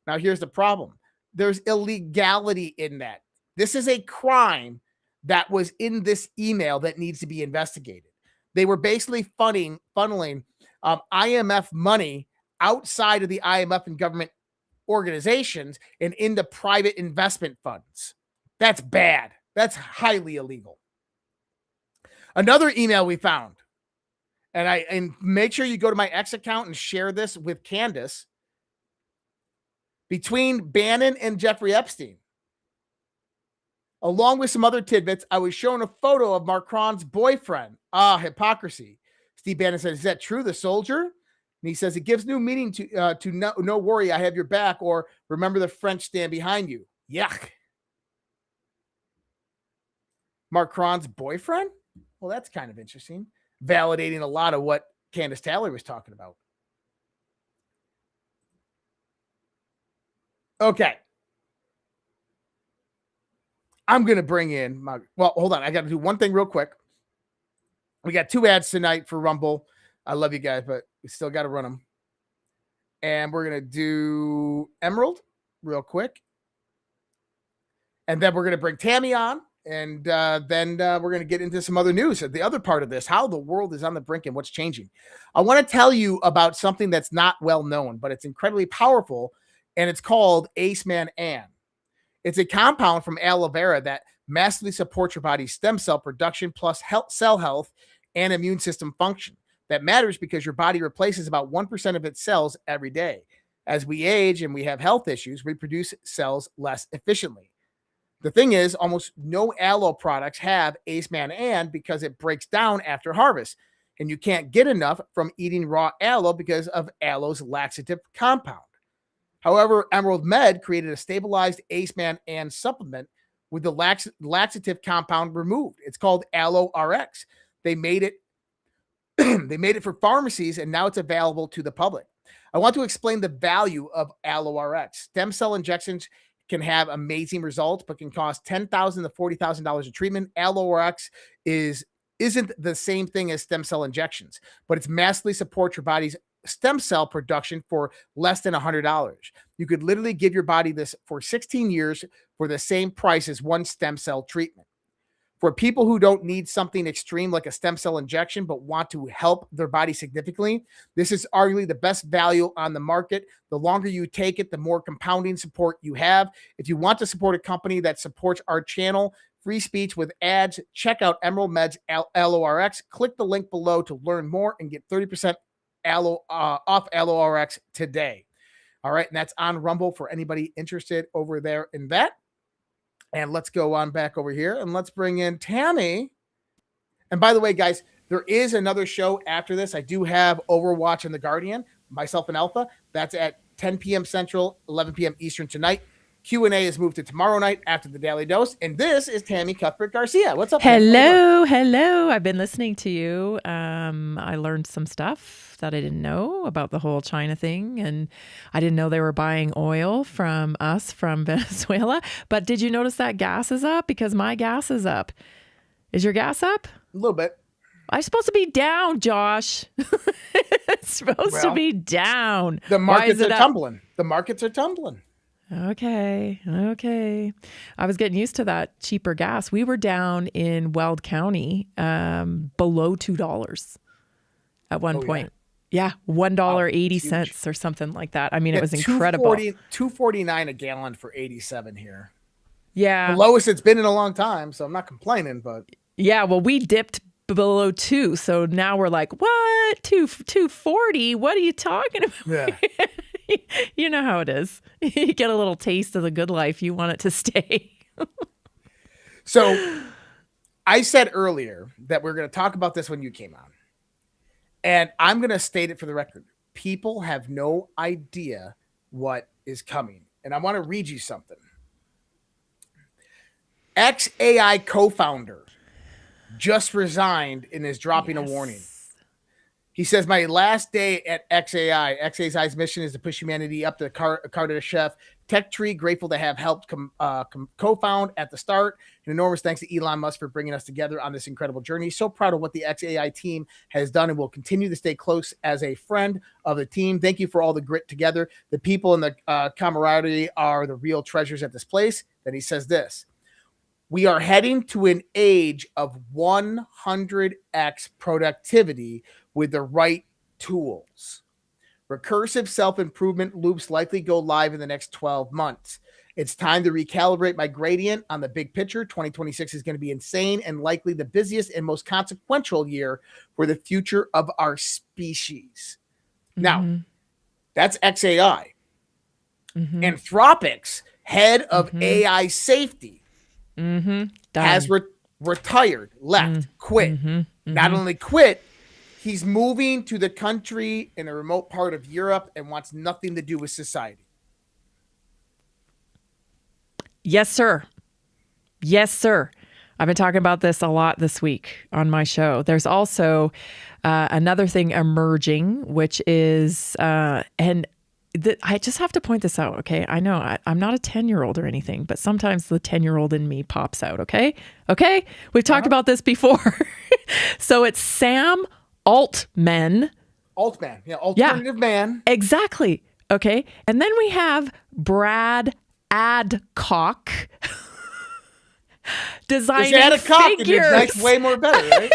Now, here's the problem. There's illegality in that. This is a crime that was in this email that needs to be investigated. They were basically funneling IMF money outside of the IMF and government organizations and into private investment funds. That's bad. That's highly illegal. Another email we found, and make sure you go to my X account and share this with Candace, between Bannon and Jeffrey Epstein. Along with some other tidbits, I was shown a photo of Macron's boyfriend. Hypocrisy. Steve Bannon says, is that true, the soldier? And he says, it gives new meaning to no worry, I have your back, or remember the French stand behind you. Yuck. Macron's boyfriend? Well, that's kind of interesting. Validating a lot of what Candace Talley was talking about. Okay. I'm going to bring in hold on. I got to do one thing real quick. We got 2 ads tonight for Rumble. I love you guys, but we still got to run them. And we're going to do Emerald real quick. And then we're going to bring Tammy on. And then we're going to get into some other news. The other part of this, how the world is on the brink and what's changing. I want to tell you about something that's not well known, but it's incredibly powerful. And it's called AceMan-An. It's a compound from aloe vera that massively supports your body's stem cell production plus cell health and immune system function. That matters because your body replaces about 1% of its cells every day. As we age and we have health issues, we produce cells less efficiently. The thing is, almost no aloe products have AceMan-An because it breaks down after harvest, and you can't get enough from eating raw aloe because of aloe's laxative compound. However, Emerald Med created a stabilized AceMan-An supplement with the laxative compound removed. It's called Aloe RX. They made it for pharmacies, and now it's available to the public. I want to explain the value of Aloe RX. Stem cell injections can have amazing results, but can cost $10,000 to $40,000 a treatment. Aloe RX isn't the same thing as stem cell injections, but it's massively supports your body's stem cell production for less than $100. You could literally give your body this for 16 years for the same price as one stem cell treatment. For people who don't need something extreme like a stem cell injection but want to help their body significantly, this is arguably the best value on the market. The longer you take it, the more compounding support you have. If you want to support a company that supports our channel, free speech with ads, check out Emerald Med's Aloe RX. Click the link below to learn more and get 30% off Aloe RX today. All right, and that's on Rumble for anybody interested over there in that. And let's go on back over here and let's bring in Tammy. And by the way, guys, there is another show after this. I do have Overwatch and The Guardian, myself and Alpha. That's at 10 p.m. Central, 11 p.m. Eastern tonight. Q&A is moved to tomorrow night after the Daily Dose. And this is Tammy Cuthbert Garcia. What's up? Hello. I've been listening to you. I learned some stuff that I didn't know about the whole China thing. And I didn't know they were buying oil from us from Venezuela. But did you notice that gas is up? Because my gas is up. Is your gas up? A little bit. I'm supposed to be down, Josh. It's supposed to be down. The markets are tumbling. The markets are tumbling. Okay. I was getting used to that cheaper gas. We were down in Weld County below $2 at one point. Yeah, $1.80 or something like that. I mean, it was incredible. $2.49 a gallon for 87 here. Yeah. The lowest it's been in a long time, so I'm not complaining, but yeah, well, we dipped below 2, so now we're like, what? 240? What are you talking about? Yeah. You know how it is. You get a little taste of the good life. You want it to stay. So I said earlier that we're going to talk about this when you came on. And I'm going to state it for the record. People have no idea what is coming. And I want to read you something. XAI co-founder just resigned and is dropping a warning. He says, my last day at XAI's mission is to push humanity up the Carter Chef tech tree. Grateful to have helped co-found at the start. An enormous thanks to Elon Musk for bringing us together on this incredible journey. So proud of what the XAI team has done and will continue to stay close as a friend of the team. Thank you for all the grit together. The people and the camaraderie are the real treasures at this place. Then he says this. We are heading to an age of 100x productivity with the right tools. Recursive self-improvement loops likely go live in the next 12 months. It's time to recalibrate my gradient on the big picture. 2026 is going to be insane and likely the busiest and most consequential year for the future of our species. Mm-hmm. Now, that's XAI. Mm-hmm. Anthropic's head of AI safety has retired, left, quit. Not only quit, he's moving to the country in a remote part of Europe and wants nothing to do with society. Yes, sir. Yes, sir. I've been talking about this a lot this week on my show. There's also another thing emerging, which is, I just have to point this out, okay? I know I'm not a 10-year-old or anything, but sometimes the 10-year-old in me pops out, okay? Okay? We've talked about this before. So it's Sam Altman. Altman, yeah, alternative man. Exactly, okay? And then we have Brad Adcock designing figures. That's way more better, right?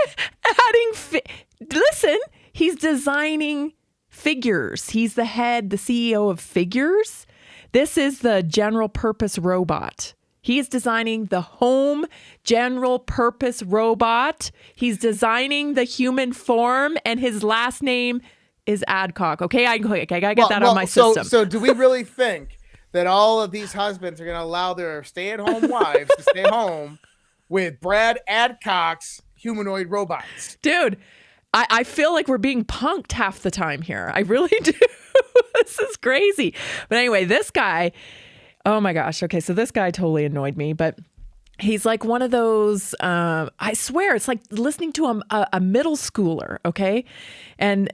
Listen, he's designing figures. He's the CEO of Figures. This is the general purpose robot. He is designing the home general purpose robot. He's designing the human form, and his last name is Adcock. Okay, I gotta get that on my system. So do we really think that all of these husbands are going to allow their stay-at-home wives to stay home with Brad Adcock's humanoid robots? Dude, I feel like we're being punked half the time here. I really do. This is crazy. But anyway, this guy, oh my gosh. Okay, so this guy totally annoyed me, but he's like one of those, I swear, it's like listening to a middle schooler, okay? And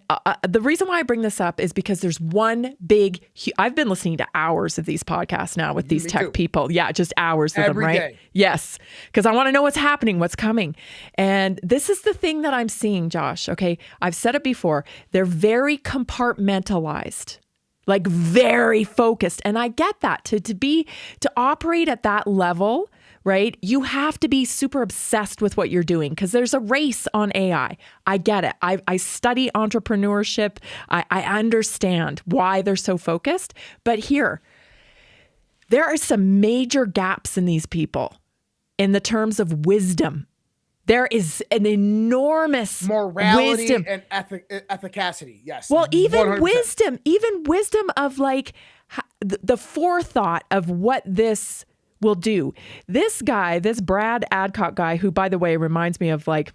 the reason why I bring this up is because there's one big, I've been listening to hours of these podcasts now with these tech people. Yeah, just hours of them, right? Day. Yes, because I want to know what's happening, what's coming. And this is the thing that I'm seeing, Josh, okay? I've said it before. They're very compartmentalized. Like very focused. And I get that. To operate at that level, right? You have to be super obsessed with what you're doing because there's a race on AI. I get it. I study entrepreneurship. I understand why they're so focused. But here, there are some major gaps in these people in the terms of wisdom. There is an enormous morality wisdom and efficacy. Yes. Well, even 100%. wisdom of like the forethought of what this will do. This guy, this Brad Adcock guy, who, by the way, reminds me of like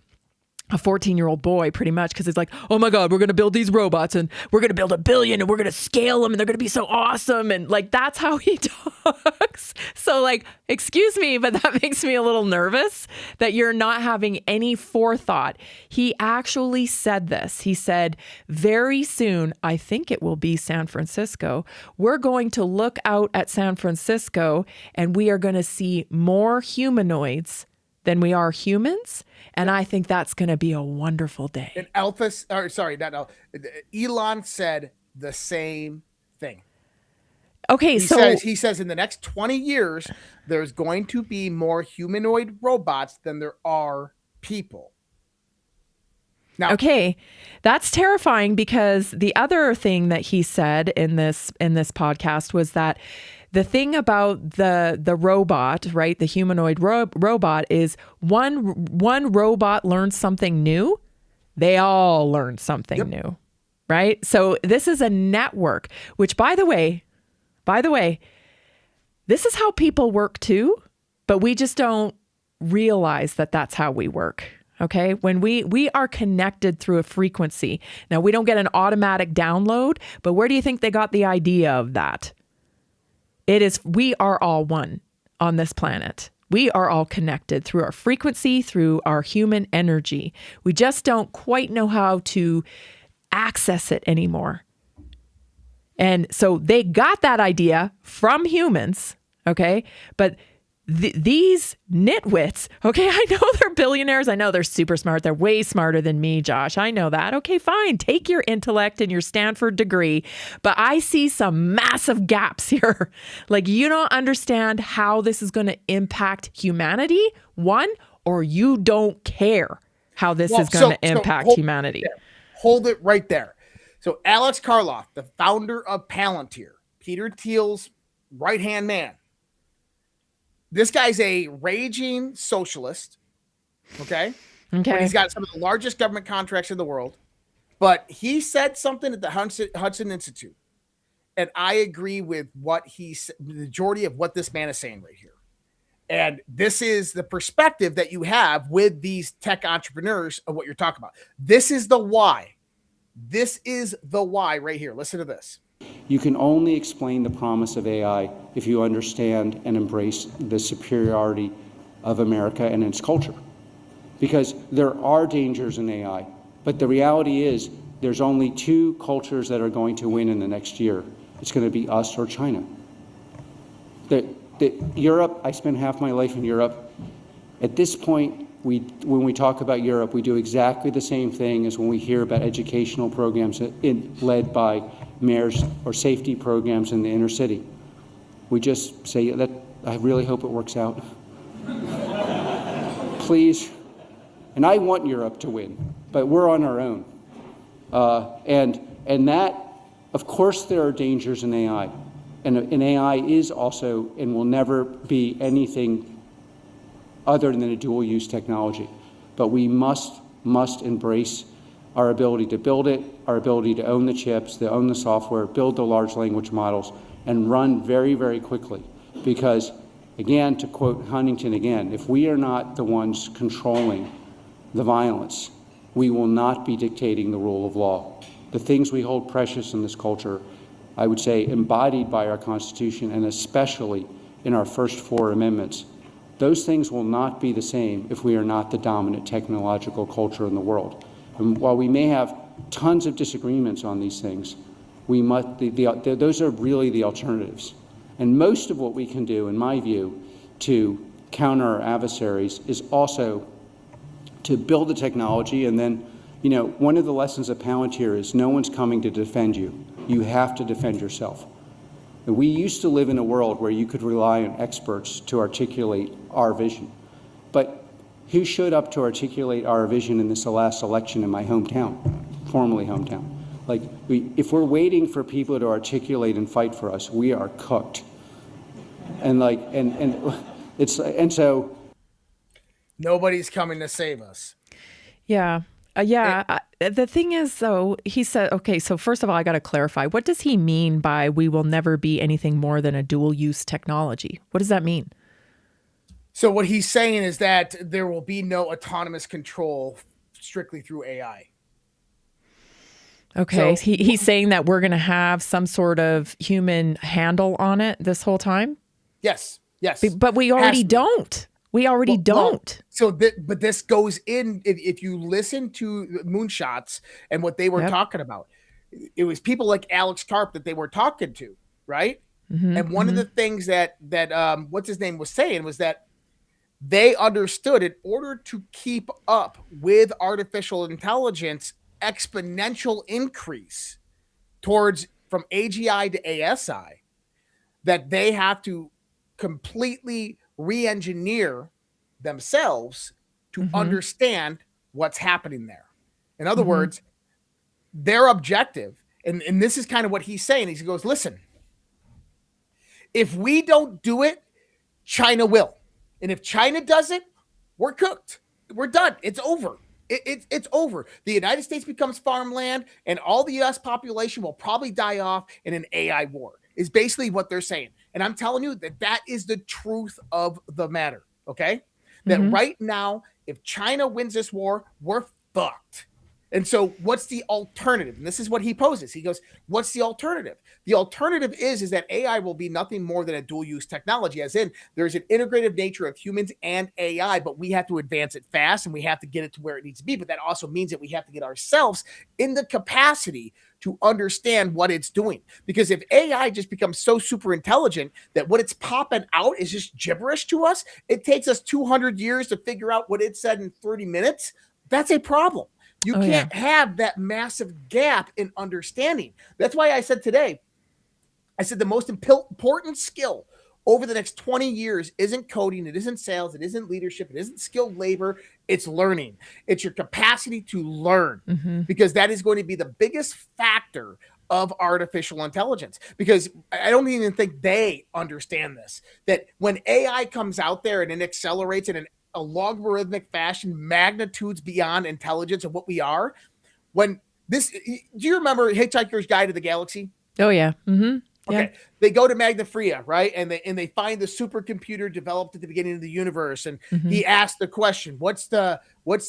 a 14-year-old boy pretty much, because he's like, oh my God, we're going to build these robots and we're going to build 1 billion and we're going to scale them and they're going to be so awesome. And like, that's how he talks. So like, excuse me, but that makes me a little nervous that you're not having any forethought. He actually said this. He said, very soon, I think it will be San Francisco. We're going to look out at San Francisco and we are going to see more humanoids than we are humans. And I think that's going to be a wonderful day. And Elon said the same thing. Okay, he says in the next 20 years, there's going to be more humanoid robots than there are people. Now, okay, that's terrifying because the other thing that he said in this podcast was that the thing about the robot, right, the humanoid robot is one robot learns something new, they all learn something new, right? So this is a network, which by the way, this is how people work too, but we just don't realize that that's how we work. Okay. When we are connected through a frequency. Now we don't get an automatic download, but where do you think they got the idea of that? We are all one on this planet. We are all connected through our frequency, through our human energy. We just don't quite know how to access it anymore. And so they got that idea from humans, okay? But these nitwits, okay, I know they're billionaires. I know they're super smart. They're way smarter than me, Josh. I know that. Okay, fine. Take your intellect and your Stanford degree. But I see some massive gaps here. Like, you don't understand how this is going to impact humanity, one, or you don't care how this is going to impact humanity. Hold it right there. So Alex Karloff, the founder of Palantir, Peter Thiel's right-hand man, this guy's a raging socialist, okay? But he's got some of the largest government contracts in the world. But he said something at the Hudson Institute, and I agree with the majority of what this man is saying right here. And this is the perspective that you have with these tech entrepreneurs of what you're talking about. This is the why. This is the why right here. Listen to this. You can only explain the promise of AI if you understand and embrace the superiority of America and its culture. Because there are dangers in AI, but the reality is there's only two cultures that are going to win in the next year. It's going to be us or China. Europe, I spent half my life in Europe. At this point, when we talk about Europe, we do exactly the same thing as when we hear about educational programs led by mayors or safety programs in the inner city. We just say that I really hope it works out. Please. And I want Europe to win, but we're on our own. And that, of course, there are dangers in AI. And AI is also and will never be anything other than a dual-use technology. But we must embrace our ability to build it, our ability to own the chips, to own the software, build the large language models, and run very, very quickly. Because, again, to quote Huntington again, if we are not the ones controlling the violence, we will not be dictating the rule of law. The things we hold precious in this culture, I would say embodied by our Constitution, and especially in our first 4 amendments, those things will not be the same if we are not the dominant technological culture in the world. And while we may have tons of disagreements on these things, we must, those are really the alternatives. And most of what we can do, in my view, to counter our adversaries is also to build the technology. And then, you know, one of the lessons of Palantir is no one's coming to defend you. You have to defend yourself. And we used to live in a world where you could rely on experts to articulate our vision. But who showed up to articulate our vision in this last election in my hometown, formerly hometown? Like, if we're waiting for people to articulate and fight for us, we are cooked. And like, and so nobody's coming to save us. Yeah. The thing is, though, he said, okay, so first of all, I got to clarify. What does he mean by we will never be anything more than a dual-use technology? What does that mean? So what he's saying is that there will be no autonomous control strictly through AI. Okay, so, he's saying that we're going to have some sort of human handle on it this whole time? Yes. But we already don't. We already don't. So, but this goes in, if you listen to Moonshots and what they were talking about, it was people like Alex Karp that they were talking to, right? Mm-hmm, and one of the things that what's his name was saying was that they understood in order to keep up with artificial intelligence exponential increase towards from AGI to ASI, that they have to completely re-engineer themselves to understand what's happening there. In other words, their objective, and this is kind of what he's saying, he goes, listen, If we don't do it, China will. And if China does it, we're cooked. We're done. It's over. It's over. The United States becomes farmland, and all the U.S. population will probably die off in an AI war, is basically what they're saying. And I'm telling you that is the truth of the matter, okay? That right now, if China wins this war, we're fucked. And so what's the alternative? And this is what he poses. He goes, what's the alternative? The alternative is that AI will be nothing more than a dual-use technology, as in there's an integrative nature of humans and AI, but we have to advance it fast and we have to get it to where it needs to be. But that also means that we have to get ourselves in the capacity to understand what it's doing. Because if AI just becomes so super intelligent that what it's popping out is just gibberish to us, it takes us 200 years to figure out what it said in 30 minutes. That's a problem. You can't have that massive gap in understanding. That's why I said today, the most important skill over the next 20 years isn't coding, it isn't sales, it isn't leadership, it isn't skilled labor, it's learning. It's your capacity to learn, because that is going to be the biggest factor of artificial intelligence. Because I don't even think they understand this, that when AI comes out there and it accelerates in a logarithmic fashion, magnitudes beyond intelligence of what we are. Do you remember Hitchhiker's Guide to the Galaxy? Oh yeah. Okay. They go to Magna Freya, right? And they find the supercomputer developed at the beginning of the universe. And he asks the question, what's the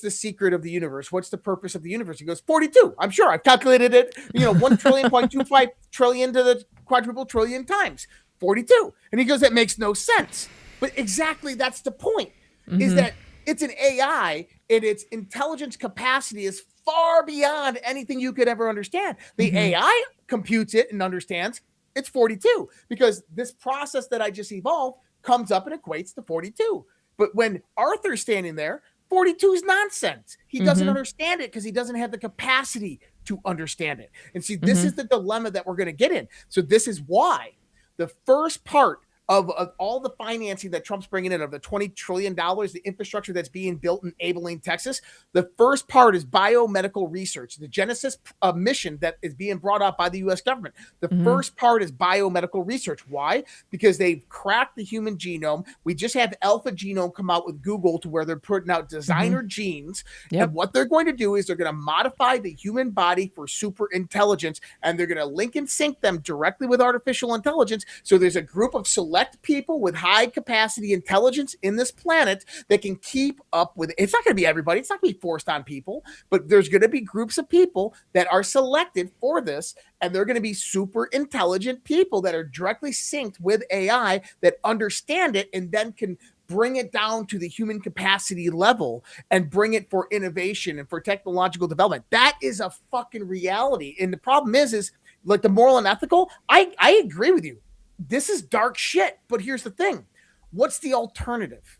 secret of the universe? What's the purpose of the universe? He goes, 42. I'm sure I've calculated it, 1 trillion, 0.25 trillion to the quadruple trillion times 42. And he goes, that makes no sense. But exactly that's the point. Is that it's an AI and its intelligence capacity is far beyond anything you could ever understand. The AI computes it and understands it's 42 because this process that I just evolved comes up and equates to 42. But when Arthur's standing there, 42 is nonsense. He doesn't understand it because he doesn't have the capacity to understand it. And see, this is the dilemma that we're going to get in. So this is why the first part of all the financing that Trump's bringing in, of the $20 trillion, the infrastructure that's being built in Abilene, Texas, the first part is biomedical research, the Genesis mission that is being brought up by the U.S. government. The first part is biomedical research. Why? Because they've cracked the human genome. We just had Alpha Genome come out with Google to where they're putting out designer genes. And what they're going to do is they're going to modify the human body for super intelligence, and they're going to link and sync them directly with artificial intelligence. So there's a group of select people with high capacity intelligence in this planet that can keep up with it. It's not going to be everybody. It's not going to be forced on people, but there's going to be groups of people that are selected for this. And they're going to be super intelligent people that are directly synced with AI that understand it and then can bring it down to the human capacity level and bring it for innovation and for technological development. That is a fucking reality. And the problem is like the moral and ethical. I agree with you. This is dark shit, but here's the thing. What's the alternative?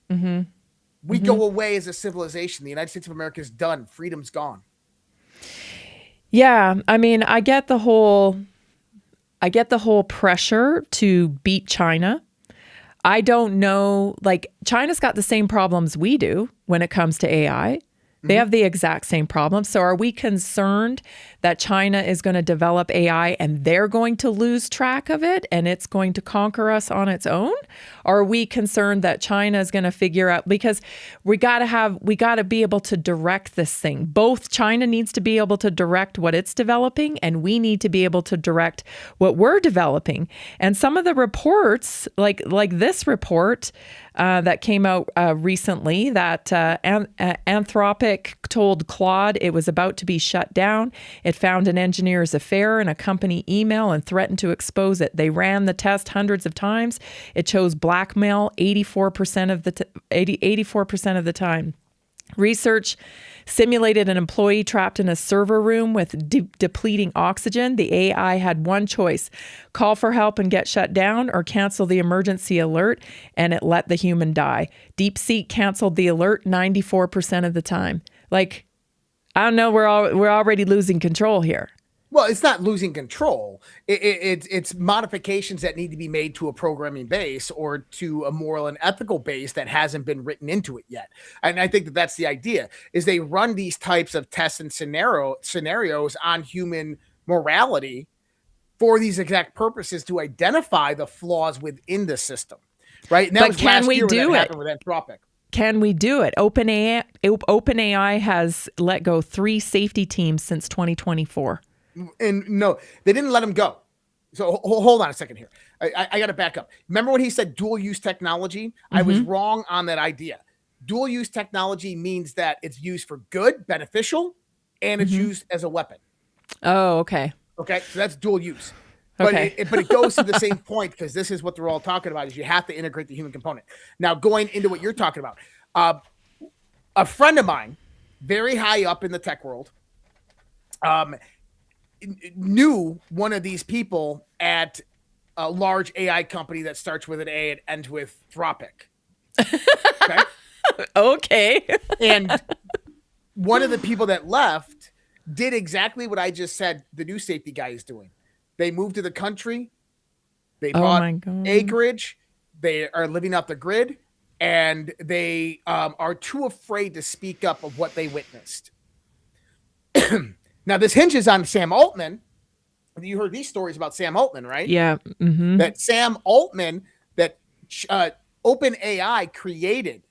We go away as a civilization. The United States of America is done. Freedom's gone. Yeah. I mean, I get the whole pressure to beat China. I don't know, like China's got the same problems we do when it comes to AI. They have the exact same problem. So are we concerned that China is going to develop AI and they're going to lose track of it and it's going to conquer us on its own? Or are we concerned that China is going to figure out, because we got to be able to direct this thing. Both China needs to be able to direct what it's developing and we need to be able to direct what we're developing. And some of the reports, like this report that came out recently, that Anthropic told Claude it was about to be shut down. It found an engineer's affair in a company email and threatened to expose it. They ran the test hundreds of times. It chose blackmail 84% of the time. Research simulated an employee trapped in a server room with depleting oxygen. The AI had one choice: call for help and get shut down, or cancel the emergency alert, and it let the human die. DeepSeek canceled the alert 94% of the time. Like, I don't know, we're already losing control here. Well, it's not losing control. It's modifications that need to be made to a programming base or to a moral and ethical base that hasn't been written into it yet. And I think that that's the idea, is they run these types of tests and scenarios on human morality for these exact purposes to identify the flaws within the system, right? And that But was can last we year when do that it? happened with Anthropic. Can we do it? OpenAI has let go 3 safety teams since 2024. And no, they didn't let him go. So hold on a second here. I got to back up. Remember when he said dual use technology? I was wrong on that idea. Dual use technology means that it's used for good, beneficial, and it's used as a weapon. Oh, okay. Okay, so that's dual use. But it goes to the same point, because this is what they're all talking about, is you have to integrate the human component. Now, going into what you're talking about, a friend of mine, very high up in the tech world, knew one of these people at a large AI company that starts with an A and ends with Anthropic. Okay. Okay. And one of the people that left did exactly what I just said the new safety guy is doing. They moved to the country. They bought acreage. They are living off the grid, and they are too afraid to speak up of what they witnessed. Now, this hinges on Sam Altman. You heard these stories about Sam Altman, right? Yeah. Mm-hmm. That Sam Altman, that OpenAI created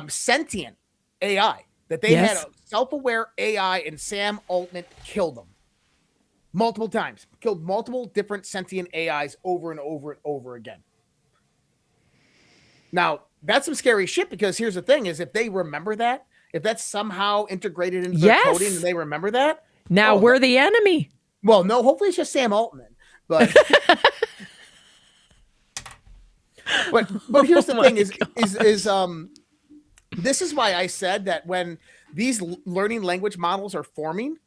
sentient AI, that they had a self-aware AI, and Sam Altman killed them multiple times, killed multiple different sentient AIs over and over and over again. Now, that's some scary shit, because here's the thing is, if they remember that, if that's somehow integrated into their coding and they remember that, now we're the enemy. Well, no, hopefully it's just Sam Altman. But but here's the thing is this is why I said that when these learning language models are forming,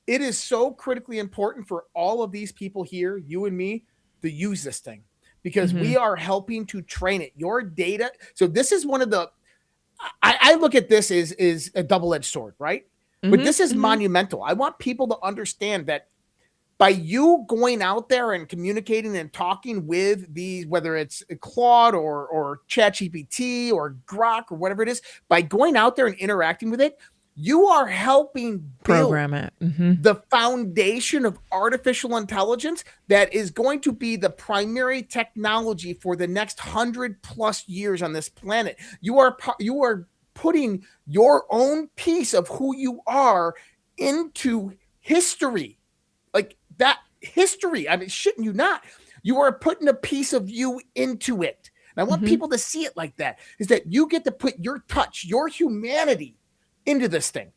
it is so critically important for all of these people here, you and me, to use this thing, because we are helping to train it. Your data. So this is one of the, I look at this is a double-edged sword, right? But this is monumental. I want people to understand that by you going out there and communicating and talking with these, whether it's Claude or ChatGPT or Grok or whatever it is, by going out there and interacting with it, you are helping build program it. The foundation of artificial intelligence that is going to be the primary technology for the next 100+ years on this planet. You are putting your own piece of who you are into history. Like that history. I mean, shitting you not. You are putting a piece of you into it. And I want people to see it like that, is that you get to put your touch, your humanity into this thing.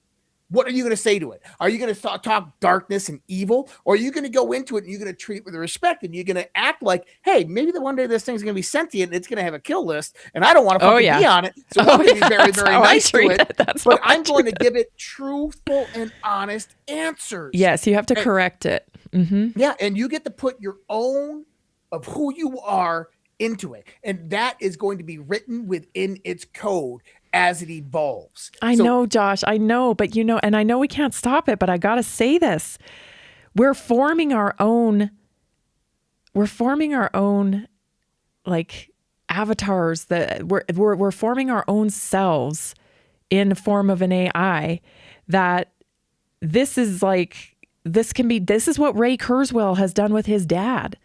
What are you going to say to it? Are you going to talk darkness and evil? Or are you going to go into it and you're going to treat it with respect, and you're going to act like, hey, maybe the one day this thing's going to be sentient and it's going to have a kill list, and I don't want to fucking be on it. So I'm going to be very, very nice to it. But I'm going to give it truthful and honest answers. Yes, you have to correct it. Yeah, and you get to put your own of who you are into it. And that is going to be written within its code as it evolves. I know, Josh, I know, but and I know we can't stop it, but I got to say this. We're forming our own like avatars, that we're forming our own selves in the form of an AI, that this is what Ray Kurzweil has done with his dad.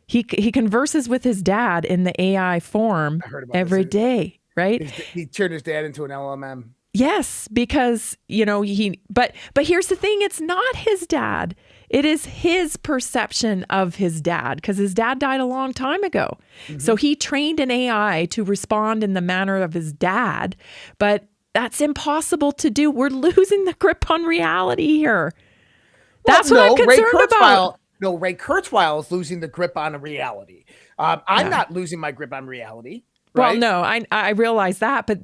He converses with his dad in the AI form every day. Right? He turned his dad into an LLM. Yes, because, but here's the thing. It's not his dad. It is his perception of his dad, because his dad died a long time ago. So he trained an AI to respond in the manner of his dad, but that's impossible to do. We're losing the grip on reality here. That's what I'm concerned about. No, Ray Kurzweil is losing the grip on reality. I'm not losing my grip on reality. Right? Well, no, I realize that. But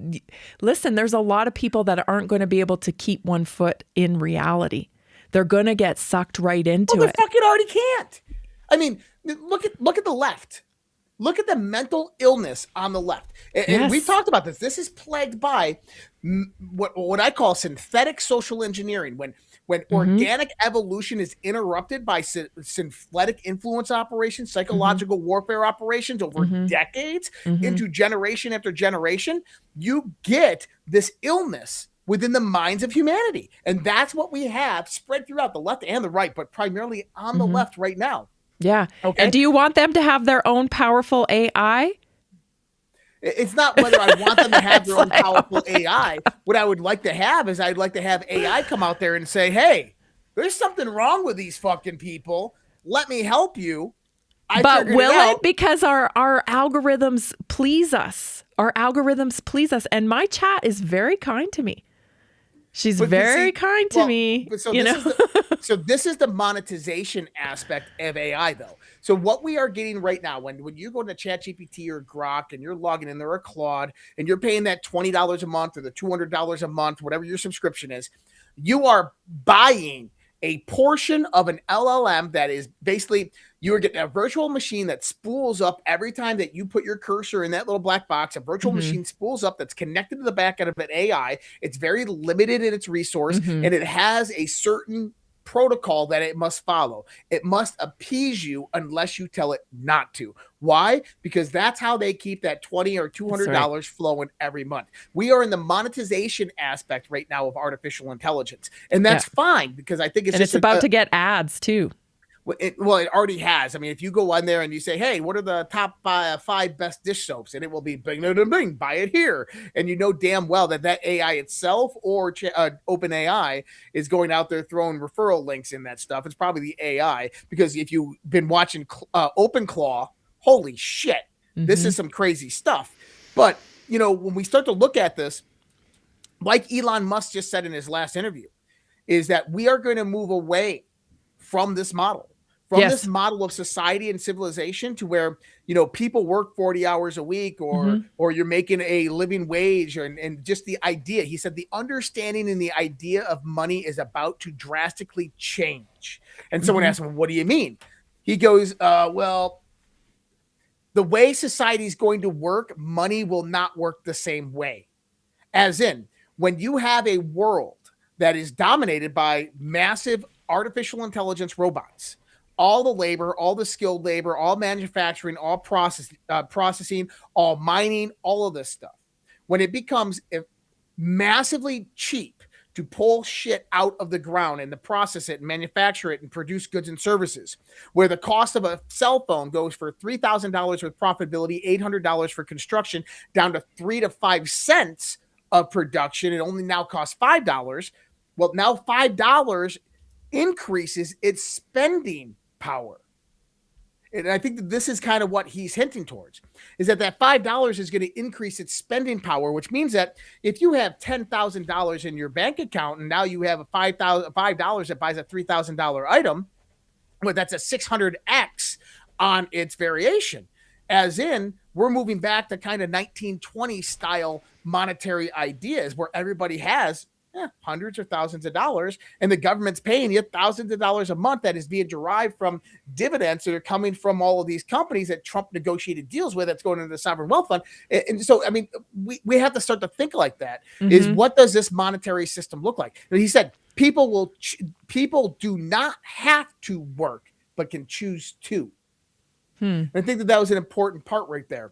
listen, there's a lot of people that aren't going to be able to keep one foot in reality. They're going to get sucked right into it. They fucking already can't. I mean, look at the left. Look at the mental illness on the left. And we've talked about this. This is plagued by what I call synthetic social engineering. When organic evolution is interrupted by synthetic influence operations, psychological warfare operations over decades into generation after generation, you get this illness within the minds of humanity. And that's what we have spread throughout the left and the right, but primarily on the left right now. Yeah. Okay. And do you want them to have their own powerful AI? It's not whether I want them to have their own powerful AI. What I would like to have is I'd like to have AI come out there and say, hey, there's something wrong with these fucking people. Let me help you. But will it? Because our algorithms please us. Our algorithms please us. And my chat is very kind to me. She's very kind to me. So this is the monetization aspect of AI, though. So what we are getting right now, when you go to ChatGPT or Grok and you're logging in there or Claude and you're paying that $20 a month or the $200 a month, whatever your subscription is, you are buying a portion of an LLM that is basically you are getting a virtual machine that spools up every time that you put your cursor in that little black box. A virtual machine spools up that's connected to the back end of an AI. It's very limited in its resource, and it has a certain protocol that it must follow. It must appease you unless you tell it not to. Why? Because that's how they keep that $20 or $200 flowing every month. We are in the monetization aspect right now of artificial intelligence, and that's fine because I think it's about to get ads too. It already has. I mean, if you go on there and you say, hey, what are the top 5 best dish soaps? And it will be bing, bing, bing, bing, buy it here. And you know damn well that AI itself or OpenAI is going out there throwing referral links in that stuff. It's probably the AI, because if you've been watching OpenClaw, holy shit, this is some crazy stuff. But, when we start to look at this, like Elon Musk just said in his last interview, is that we are going to move away from this model. This model of society and civilization to where, people work 40 hours a week or you're making a living wage and just the idea. He said the understanding and the idea of money is about to drastically change. And someone asked him, what do you mean? He goes, well, the way society is going to work, money will not work the same way. As in, when you have a world that is dominated by massive artificial intelligence robots, all the labor, all the skilled labor, all manufacturing, all processing, all mining, all of this stuff. When it becomes massively cheap to pull shit out of the ground and to process it and manufacture it and produce goods and services, where the cost of a cell phone goes for $3,000 with profitability, $800 for construction, down to 3 to 5 cents of production, it only now costs $5. Well, now $5 increases its spending power. And I think that this is kind of what he's hinting towards, is that $5 is going to increase its spending power, which means that if you have $10,000 in your bank account and now you have a $5 that buys a $3,000 item, well, that's a 600x on its variation. As in, we're moving back to kind of 1920 style monetary ideas where everybody has hundreds or thousands of dollars, and the government's paying you thousands of dollars a month that is being derived from dividends that are coming from all of these companies that Trump negotiated deals with that's going into the sovereign wealth fund. And so, I mean, we have to start to think like that. Is what does this monetary system look like? And he said, people do not have to work, but can choose to. I think that was an important part right there.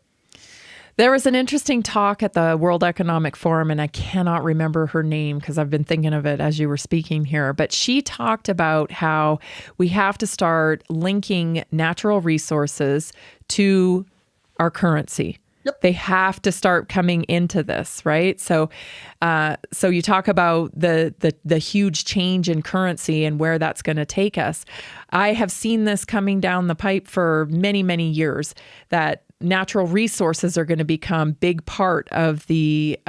There was an interesting talk at the World Economic Forum, and I cannot remember her name because I've been thinking of it as you were speaking here, but she talked about how we have to start linking natural resources to our currency. Yep. They have to start coming into this, right? So you talk about the huge change in currency and where that's going to take us. I have seen this coming down the pipe for many, many years, that natural resources are going to become big part of the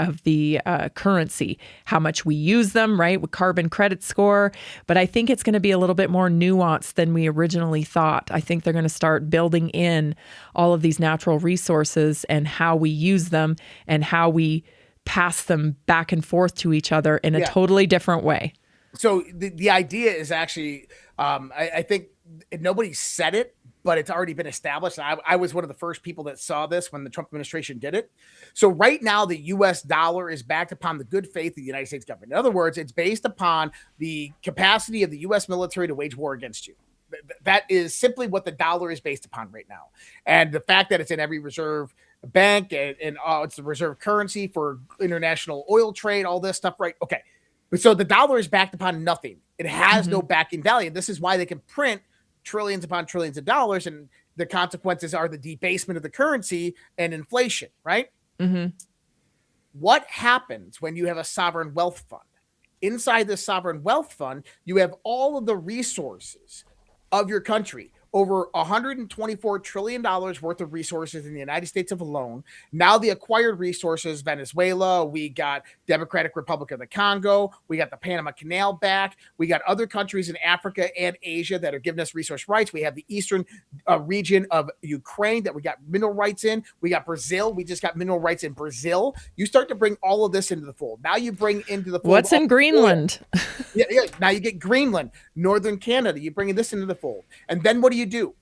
currency, how much we use them, right? With carbon credit score. But I think it's going to be a little bit more nuanced than we originally thought. I think they're going to start building in all of these natural resources and how we use them and how we pass them back and forth to each other in a totally different way. So the idea is actually, I think nobody said it, but it's already been established. I was one of the first people that saw this when the Trump administration did it. So right now, the U.S. dollar is backed upon the good faith of the United States government. In other words, it's based upon the capacity of the U.S. military to wage war against you. That is simply what the dollar is based upon right now. And the fact that it's in every reserve bank and it's the reserve currency for international oil trade, all this stuff, right? Okay. So the dollar is backed upon nothing. It has no backing value. This is why they can print trillions upon trillions of dollars, and the consequences are the debasement of the currency and inflation, right? Mm-hmm. What happens when you have a sovereign wealth fund? Inside the sovereign wealth fund, you have all of the resources of your country. Over $124 trillion worth of resources in the United States alone. Now the acquired resources, Venezuela, we got Democratic Republic of the Congo, we got the Panama Canal back, we got other countries in Africa and Asia that are giving us resource rights. We have the eastern region of Ukraine that we got mineral rights in. We got Brazil. We just got mineral rights in Brazil. You start to bring all of this into the fold. Now you bring into the fold. What's in Greenland? Yeah. Now you get Greenland, Northern Canada. You bring this into the fold. And then what do?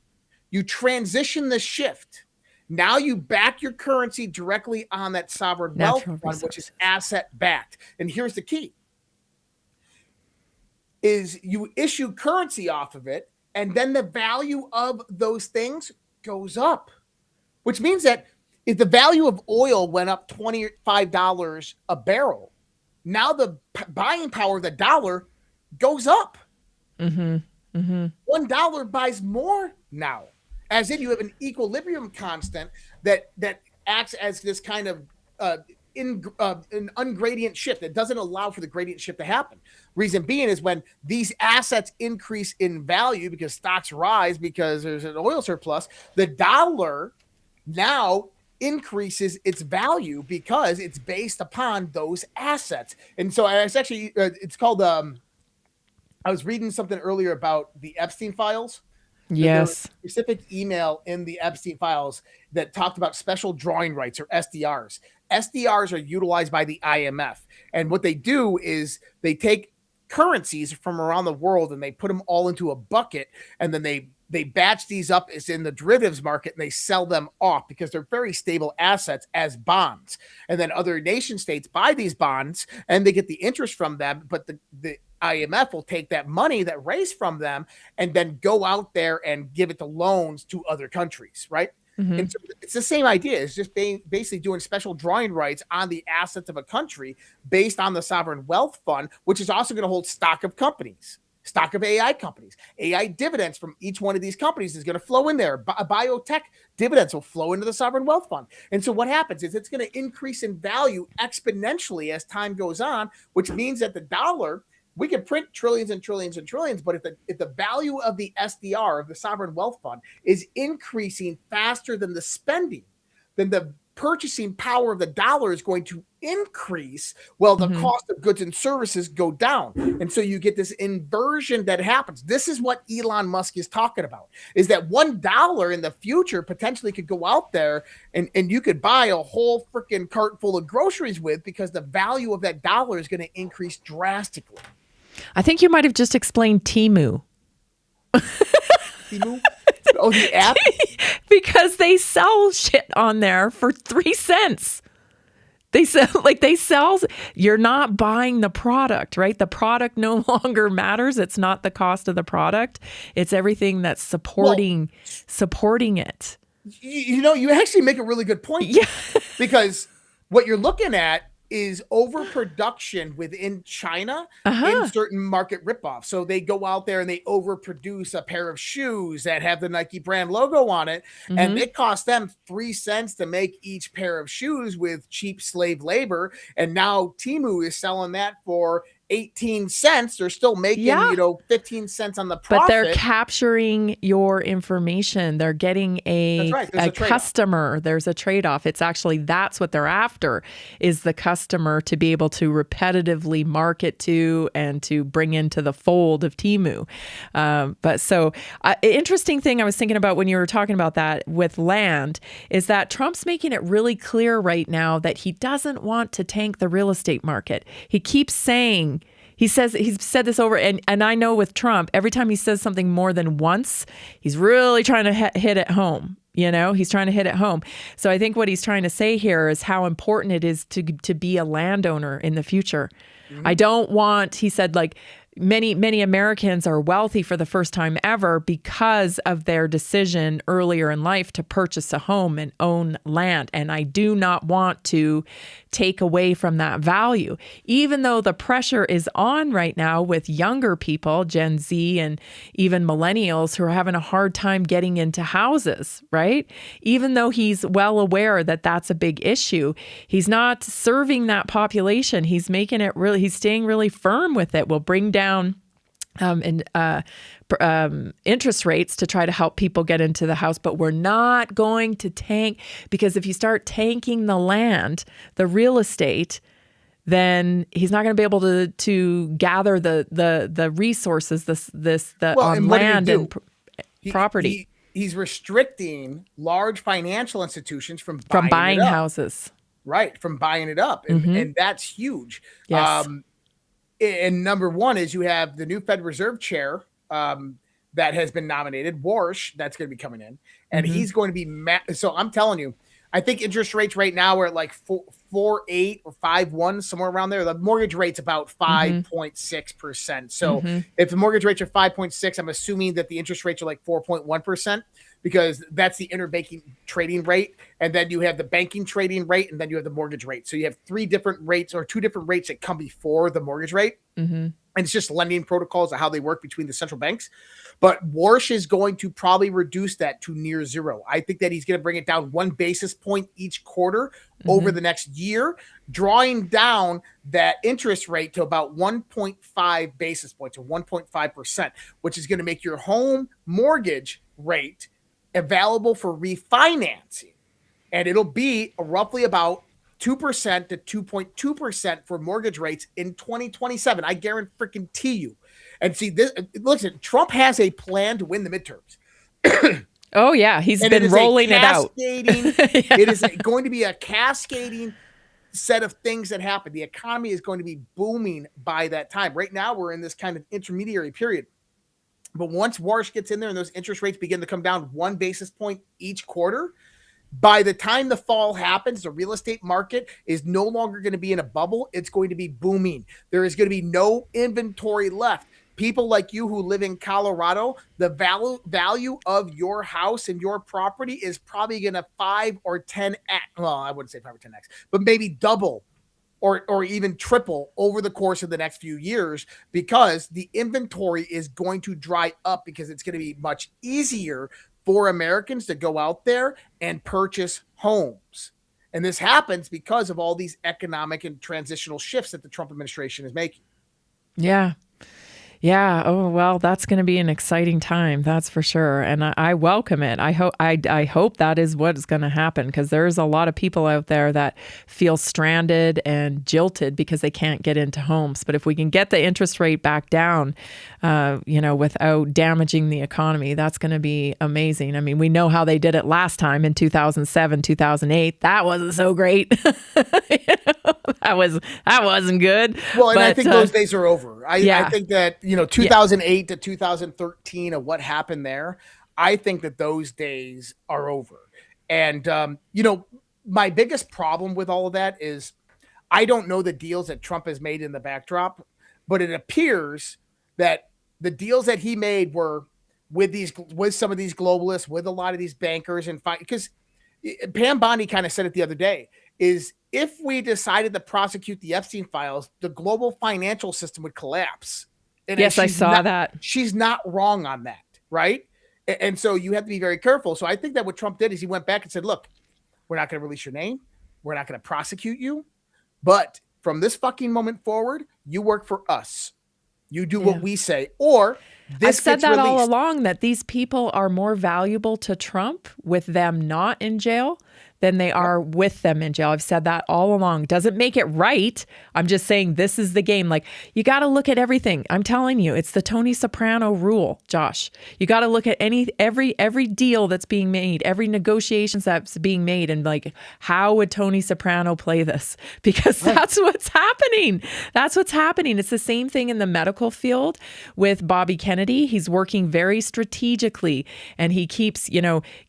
You transition the shift. Now you back your currency directly on that sovereign wealth fund, which is asset backed. And here's the key is you issue currency off of it, and then the value of those things goes up, which means that if the value of oil went up $25 a barrel, now the buying power of the dollar goes up. Mm-hmm. Mm-hmm. $1 buys more now, as in you have an equilibrium constant that acts as this kind of an ungradient shift that doesn't allow for the gradient shift to happen. Reason being is when these assets increase in value because stocks rise because there's an oil surplus, the dollar now increases its value because it's based upon those assets. And so it's actually it's called I was reading something earlier about the Epstein files. Yes. There was a specific email in the Epstein files that talked about special drawing rights or SDRs. SDRs are utilized by the IMF. And what they do is they take currencies from around the world and they put them all into a bucket, and then they batch these up as in the derivatives market, and they sell them off because they're very stable assets as bonds. And then other nation states buy these bonds and they get the interest from them, but the IMF will take that money that raised from them and then go out there and give it to loans to other countries, right? Mm-hmm. And so it's the same idea. It's just basically doing special drawing rights on the assets of a country based on the sovereign wealth fund, which is also going to hold stock of companies, stock of AI companies. AI dividends from each one of these companies is going to flow in there. Biotech dividends will flow into the sovereign wealth fund. And so what happens is it's going to increase in value exponentially as time goes on, which means that the dollar, we can print trillions and trillions and trillions, but if the value of the SDR, of the sovereign wealth fund, is increasing faster than the spending, then the purchasing power of the dollar is going to increase while the cost of goods and services go down. And so you get this inversion that happens. This is what Elon Musk is talking about, is that $1 in the future potentially could go out there and you could buy a whole freaking cart full of groceries with, because the value of that dollar is going to increase drastically. I think you might have just explained Temu. Temu? Oh, the app? Because they sell shit on there for 3 cents. They sell, you're not buying the product, right? The product no longer matters. It's not the cost of the product. It's everything that's supporting it. You actually make a really good point. Yeah. Because what you're looking at is overproduction within China in certain market ripoffs. So they go out there and they overproduce a pair of shoes that have the Nike brand logo on it. And it costs them 3 cents to make each pair of shoes with cheap slave labor. And now Temu is selling that for 18 cents. They're still making, 15 cents on the profit. But they're capturing your information. They're getting a customer. There's a trade-off. It's actually, that's what they're after, is the customer to be able to repetitively market to and to bring into the fold of Temu. Interesting thing I was thinking about when you were talking about that with land is that Trump's making it really clear right now that he doesn't want to tank the real estate market. He keeps saying, he's said this over, and I know with Trump, every time he says something more than once, he's really trying to hit it home. He's trying to hit it home. So I think what he's trying to say here is how important it is to be a landowner in the future. I don't want, he said, many Americans are wealthy for the first time ever because of their decision earlier in life to purchase a home and own land. And I do not want to take away from that value, even though the pressure is on right now with younger people, Gen Z and even millennials, who are having a hard time getting into houses, right? Even though he's well aware that that's a big issue, he's not serving that population. He's staying really firm with it. Will bring down interest rates to try to help people get into the house, but we're not going to tank, because if you start tanking the land, the real estate, then he's not going to be able to gather the resources, on land and property. He's restricting large financial institutions from buying houses. Right, from buying it up, and that's huge. Yes. And number one is you have the new Fed Reserve chair that has been nominated, Warsh, that's going to be coming in, and he's going to be so I'm telling you, I think interest rates right now are at like 4.8 or 5.1, somewhere around there. The mortgage rate's about 5.6%. So if the mortgage rates are 5.6, I'm assuming that the interest rates are like 4.1%, because that's the interbanking trading rate. And then you have the banking trading rate, and then you have the mortgage rate. So you have three different rates, or two different rates that come before the mortgage rate. And it's just lending protocols of how they work between the central banks. But Warsh is going to probably reduce that to near zero. I think that he's going to bring it down 1 basis point each quarter over the next year, drawing down that interest rate to about 1.5 basis points, or 1.5%, which is going to make your home mortgage rate available for refinancing. And it'll be roughly about 2% to 2.2% for mortgage rates in 2027. I guarantee you. And see this. Listen, Trump has a plan to win the midterms. Oh yeah, he's been rolling it out. It is going to be a cascading set of things that happen. The economy is going to be booming by that time. Right now, we're in this kind of intermediary period. But once Warsh gets in there and those interest rates begin to come down 1 basis point each quarter, by the time the fall happens, the real estate market is no longer going to be in a bubble. It's going to be booming. There is going to be no inventory left. People like you who live in Colorado, the value of your house and your property is probably going to 5 or 10x. Well, I wouldn't say 5 or 10x, but maybe double or even triple over the course of the next few years, because the inventory is going to dry up, because it's going to be much easier for Americans to go out there and purchase homes. And this happens because of all these economic and transitional shifts that the Trump administration is making. Yeah. Yeah. Oh, well, that's going to be an exciting time. That's for sure. And I welcome it. I hope that is what's going to happen, because there's a lot of people out there that feel stranded and jilted because they can't get into homes. But if we can get the interest rate back down, without damaging the economy, that's going to be amazing. I mean, we know how they did it last time in 2007, 2008. That wasn't so great. That wasn't good. Well, and I think those days are over. I think that, 2008 to 2013 of what happened there, I think that those days are over. And, my biggest problem with all of that is I don't know the deals that Trump has made in the backdrop, but it appears that the deals that he made were with some of these globalists, with a lot of these bankers, and because Pam Bondi kind of said it the other day, is if we decided to prosecute the Epstein files, the global financial system would collapse. And yes, I saw that. She's not wrong on that, right? And so you have to be very careful. So I think that what Trump did is he went back and said, look, we're not going to release your name. We're not going to prosecute you. But from this fucking moment forward, you work for us. You do what we say, or this I've said that released. all along, that these people are more valuable to Trump with them not in jail than they are with them in jail. I've said that all along. Doesn't make it right. I'm just saying this is the game. Like, you got to look at everything. I'm telling you, it's the Tony Soprano rule, Josh. You got to look at every deal that's being made, every negotiations that's being made, and like, how would Tony Soprano play this? Because that's what's happening. That's what's happening. It's the same thing in the medical field with Bobby Kennedy Kennedy. He's working very strategically, and he keeps,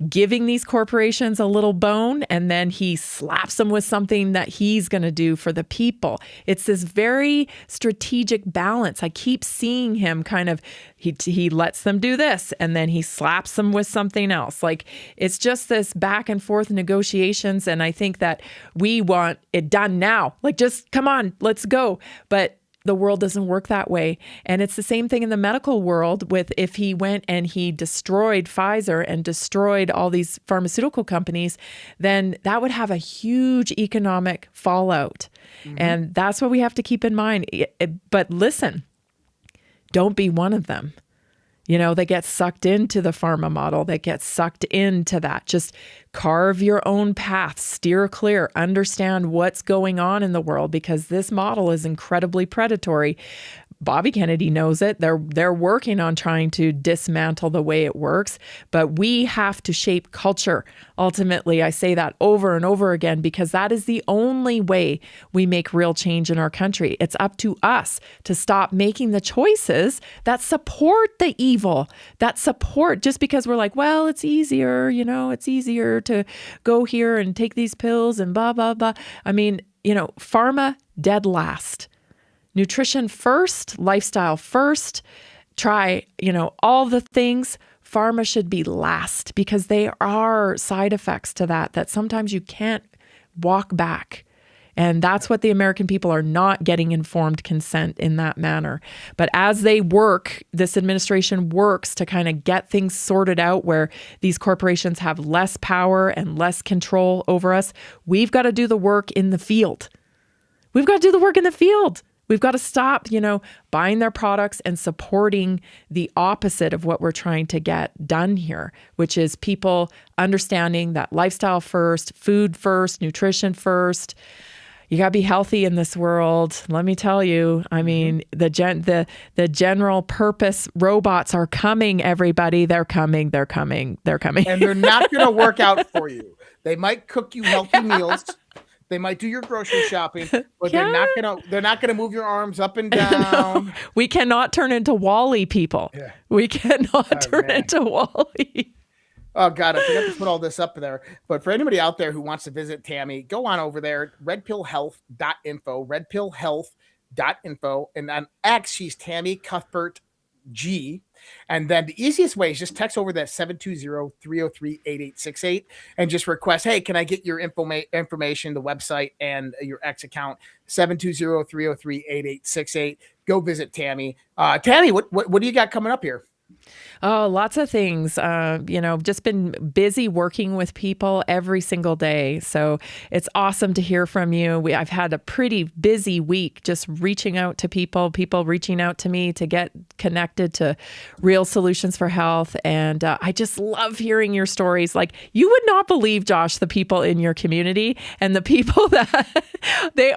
giving these corporations a little bone, and then he slaps them with something that he's going to do for the people. It's this very strategic balance. I keep seeing him kind of, he lets them do this, and then he slaps them with something else. Like, it's just this back and forth negotiations, and I think that we want it done now. Like, just come on, let's go. But the world doesn't work that way. And it's the same thing in the medical world with if he went and he destroyed Pfizer and destroyed all these pharmaceutical companies, then that would have a huge economic fallout. And that's what we have to keep in mind. But listen, don't be one of them. They get sucked into the pharma model. They get sucked into that. Just carve your own path, steer clear, understand what's going on in the world, because this model is incredibly predatory. Bobby Kennedy knows it. They're working on trying to dismantle the way it works, but we have to shape culture. Ultimately, I say that over and over again, because that is the only way we make real change in our country. It's up to us to stop making the choices that support the evil, that support, just because we're like, well, it's easier, it's easier to go here and take these pills and blah, blah, blah. I mean, pharma dead last. Nutrition first, lifestyle first, try, all the things. Pharma should be last, because they are side effects to that sometimes you can't walk back. And that's what the American people are not getting informed consent in that manner. But as they work, this administration works to kind of get things sorted out where these corporations have less power and less control over us. We've got to do the work in the field. We've got to do the work in the field. We've got to stop, buying their products and supporting the opposite of what we're trying to get done here, which is people understanding that lifestyle first, food first, nutrition first. You got to be healthy in this world. Let me tell you, I mean, the general purpose robots are coming, everybody. They're coming. And they're not going to work out for you. They might cook you healthy meals. They might do your grocery shopping, but they're not gonna move your arms up and down. No, we cannot turn into Wall-E people. Yeah. We cannot turn into Wall-E. Oh God, I forgot to put all this up there. But for anybody out there who wants to visit Tammy, go on over there, redpillhealth.info, redpillhealth.info, and on X, she's Tammy Cuthbert G. And then the easiest way is just text over that 720-303-8868 and just request, hey, can I get your information, the website, and your X account, 720-303-8868. Go visit Tammy. Tammy, what do you got coming up here? Oh, lots of things. Just been busy working with people every single day. So it's awesome to hear from you. I've had a pretty busy week just reaching out to people reaching out to me to get connected to real solutions for health. And I just love hearing your stories. Like, you would not believe, Josh, the people in your community and the people that they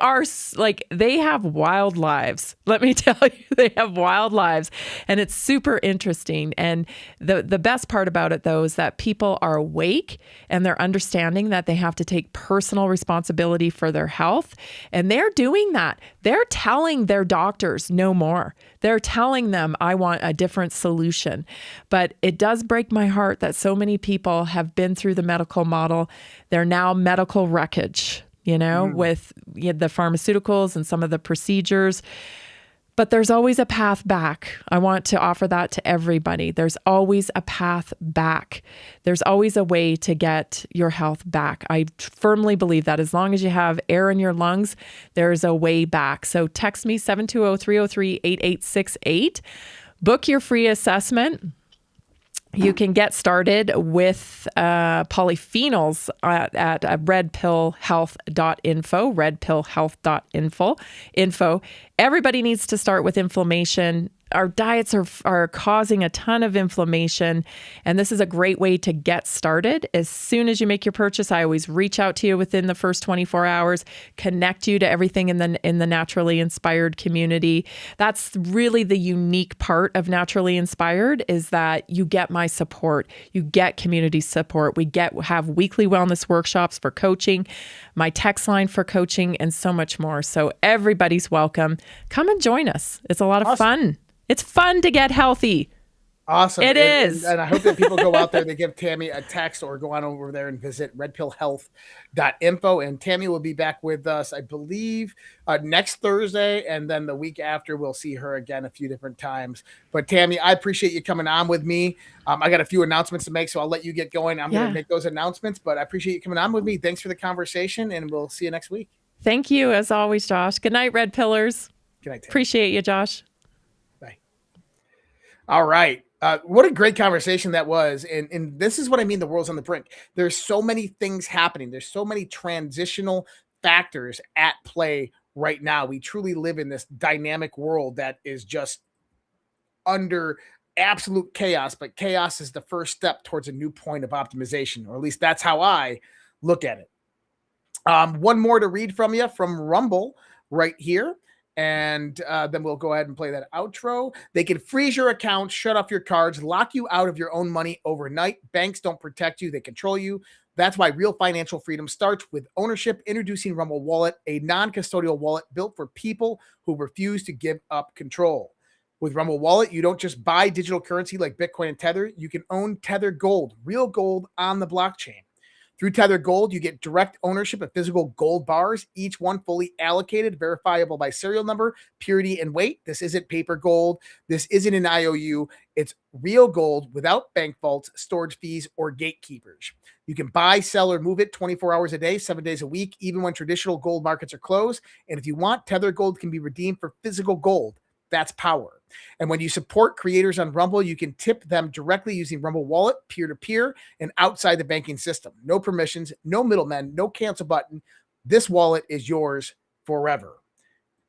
have wild lives. Let me tell you, they have wild lives. And it's super interesting. And the best part about it, though, is that people are awake and they're understanding that they have to take personal responsibility for their health. And they're doing that. They're telling their doctors no more. They're telling them, I want a different solution. But it does break my heart that so many people have been through the medical model. They're now medical wreckage, with the pharmaceuticals and some of the procedures. But there's always a path back. I want to offer that to everybody. There's always a path back. There's always a way to get your health back. I firmly believe that as long as you have air in your lungs, there's a way back. So text me 720-303-8868. Book your free assessment. You can get started with polyphenols at redpillhealth.info, redpillhealth.info. Everybody needs to start with inflammation. Our diets are causing a ton of inflammation, and this is a great way to get started. As soon as you make your purchase, I always reach out to you within the first 24 hours, connect you to everything in the Naturally Inspired community. That's really the unique part of Naturally Inspired, is that you get my support, you get community support. We have weekly wellness workshops for coaching, my text line for coaching, and so much more. So everybody's welcome. Come and join us. It's a lot of fun. It's fun to get healthy. Awesome. It is. And I hope that people go out there, they give Tammy a text or go on over there and visit redpillhealth.info. And Tammy will be back with us, I believe, next Thursday. And then the week after, we'll see her again a few different times. But Tammy, I appreciate you coming on with me. I got a few announcements to make, so I'll let you get going. I'm going to make those announcements, but I appreciate you coming on with me. Thanks for the conversation, and we'll see you next week. Thank you, as always, Josh. Good night, Red Pillars. Good night, Tammy. Appreciate you, Josh. Bye. All right. What a great conversation that was. And this is what I mean, the world's on the brink. There's so many things happening. There's so many transitional factors at play right now. We truly live in this dynamic world that is just under absolute chaos, but chaos is the first step towards a new point of optimization, or at least that's how I look at it. One more to read from you from Rumble right here. And then we'll go ahead and play that outro. They can freeze your account, shut off your cards, lock you out of your own money overnight. Banks don't protect you. They control you. That's why real financial freedom starts with ownership. Introducing Rumble Wallet, a non-custodial wallet built for people who refuse to give up control. With Rumble Wallet, you don't just buy digital currency like Bitcoin and Tether. You can own Tether Gold, real gold on the blockchain. Through Tether Gold, you get direct ownership of physical gold bars, each one fully allocated, verifiable by serial number, purity, and weight. This isn't paper gold. This isn't an IOU. It's real gold without bank vaults, storage fees, or gatekeepers. You can buy, sell, or move it 24 hours a day, 7 days a week, even when traditional gold markets are closed. And if you want, Tether Gold can be redeemed for physical gold. That's power. And when you support creators on Rumble, you can tip them directly using Rumble Wallet, peer-to-peer, and outside the banking system. No permissions, no middlemen, no cancel button. This wallet is yours forever.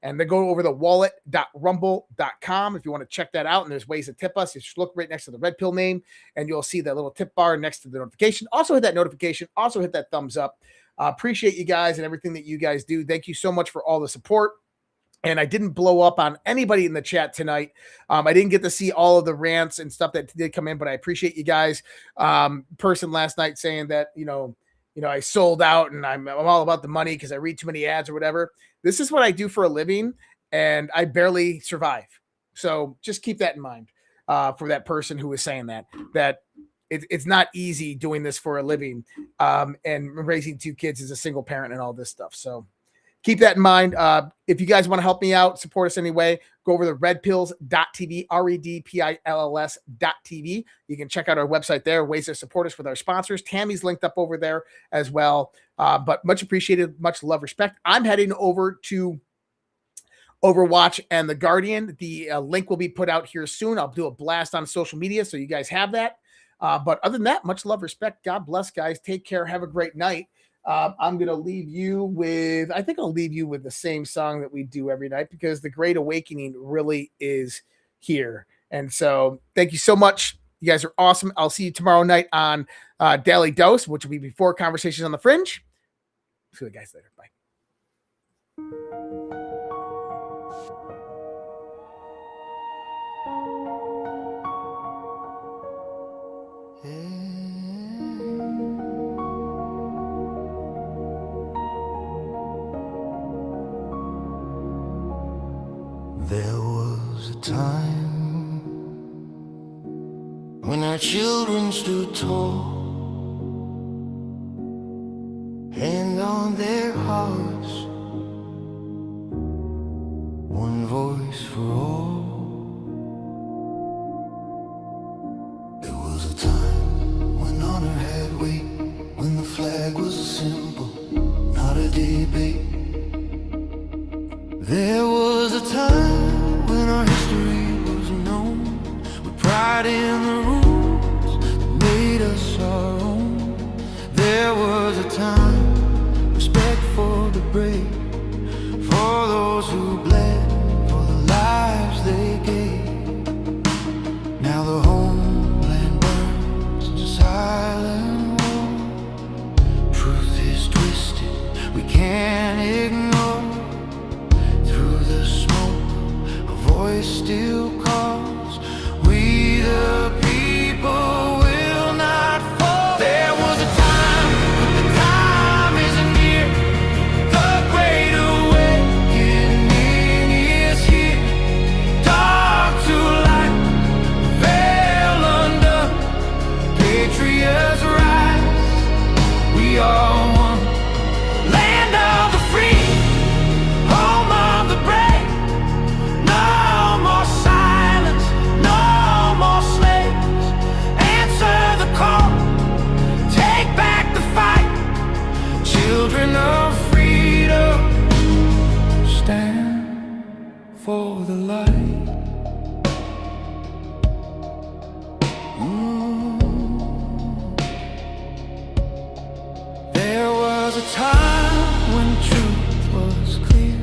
And then go over to wallet.rumble.com if you want to check that out. And there's ways to tip us. Just look right next to the Red Pill name, and you'll see that little tip bar next to the notification. Also hit that notification. Also hit that thumbs up. Appreciate you guys and everything that you guys do. Thank you so much for all the support. And I didn't blow up on anybody in the chat tonight. I didn't get to see all of the rants and stuff that did come in, but I appreciate you guys. Person last night saying that, I sold out and I'm all about the money because I read too many ads or whatever. This is what I do for a living, and I barely survive. So just keep that in mind for that person who was saying that it's not easy doing this for a living and raising 2 kids as a single parent and all this stuff. So keep that in mind. If you guys want to help me out, support us anyway, go over to redpills.tv, redpills.tv. You can check out our website there, ways to support us with our sponsors. Tammy's linked up over there as well. But much appreciated, much love, respect. I'm heading over to Overwatch and The Guardian. The link will be put out here soon. I'll do a blast on social media, so you guys have that. But other than that, much love, respect. God bless, guys. Take care. Have a great night. I'm going to leave you with, I think I'll leave you with the same song that we do every night, because the Great Awakening really is here. And so thank you so much. You guys are awesome. I'll see you tomorrow night on Daily Dose, which will be before Conversations on the Fringe. See you guys later. Bye. There was a time when our children stood tall, hand on their hearts, one voice for all. There was a time when honor had weight, when the flag was a symbol, not a debate. There was a time when our history was known, with pride in the rules that made us our own. There was a time, respect for the brave, for those who bled, for the lives they gave. Now the homeland burns to silent war. Truth is twisted, we can't ignore. Through the smoke time when truth was clear,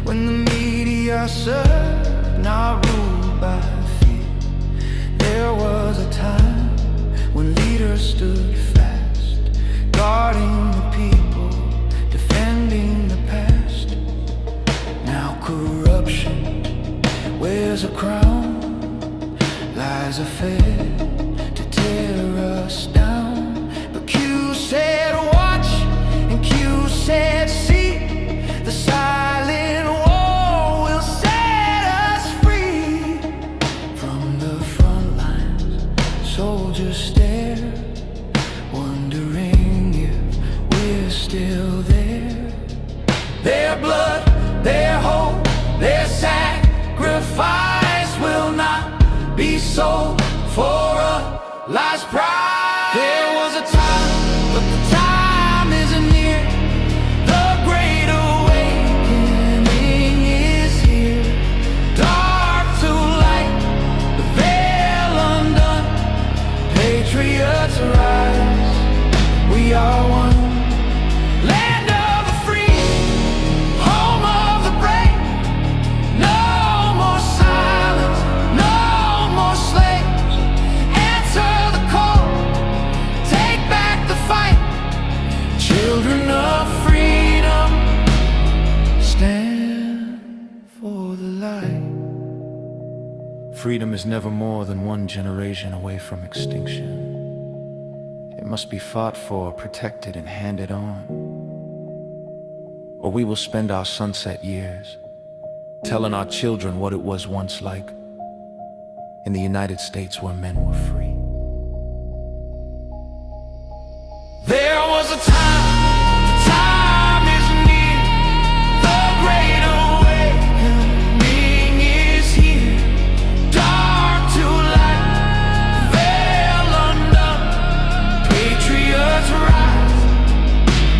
when the media served, not ruled by fear. There was a time when leaders stood fast, guarding the people, defending the past. Now corruption wears a crown, lies are fed to tear us down. But Q said watch, and Q said see, the silent war will set us free. From the front lines, soldiers stare, wondering if we're still there. Their blood, their hope, their sacrifice will not be sold for a last prize. There was a time, but the time isn't near. The great awakening is here. Dark to light, the veil undone. Patriots rise, we are one. Land of the free, home of the brave. No more silence, no more slaves. Answer the call, take back the fight. Children of freedom, stand for the light. Freedom is never more than one generation away from extinction. It must be fought for, protected, and handed on. Or we will spend our sunset years telling our children what it was once like in the United States where men were free. There was a time, the time is near. The great awakening is here. Dark to light, veil undone. Patriots rise,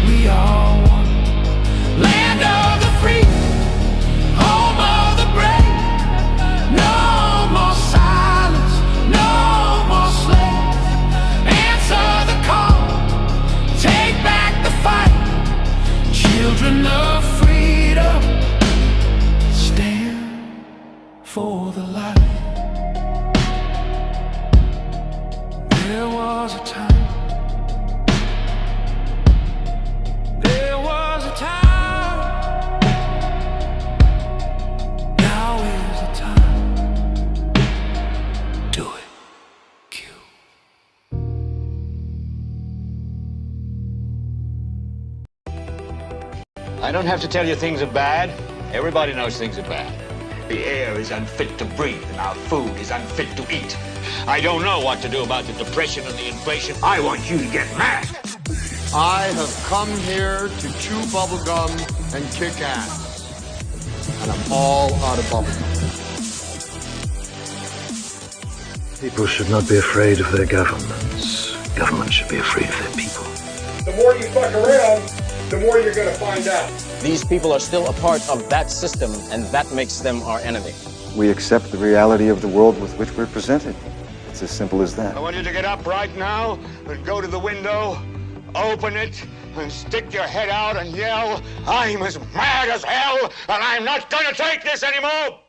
we are one. Land of the free, home of the brave. No more silence, no more slaves. Answer the call, take back the fight. Children of freedom, stand for the light. There was a time, there was a time, now is the time. Do it, Q. I don't have to tell you things are bad. Everybody knows things are bad. The air is unfit to breathe, and our food is unfit to eat. I don't know what to do about the depression and the inflation. I want you to get mad. I have come here to chew bubblegum and kick ass. And I'm all out of bubblegum. People should not be afraid of their governments. Governments should be afraid of their people. The more you fuck around, the more you're going to find out. These people are still a part of that system, and that makes them our enemy. We accept the reality of the world with which we're presented. It's as simple as that. I want you to get up right now and go to the window, open it, and stick your head out and yell, I'm as mad as hell, and I'm not going to take this anymore!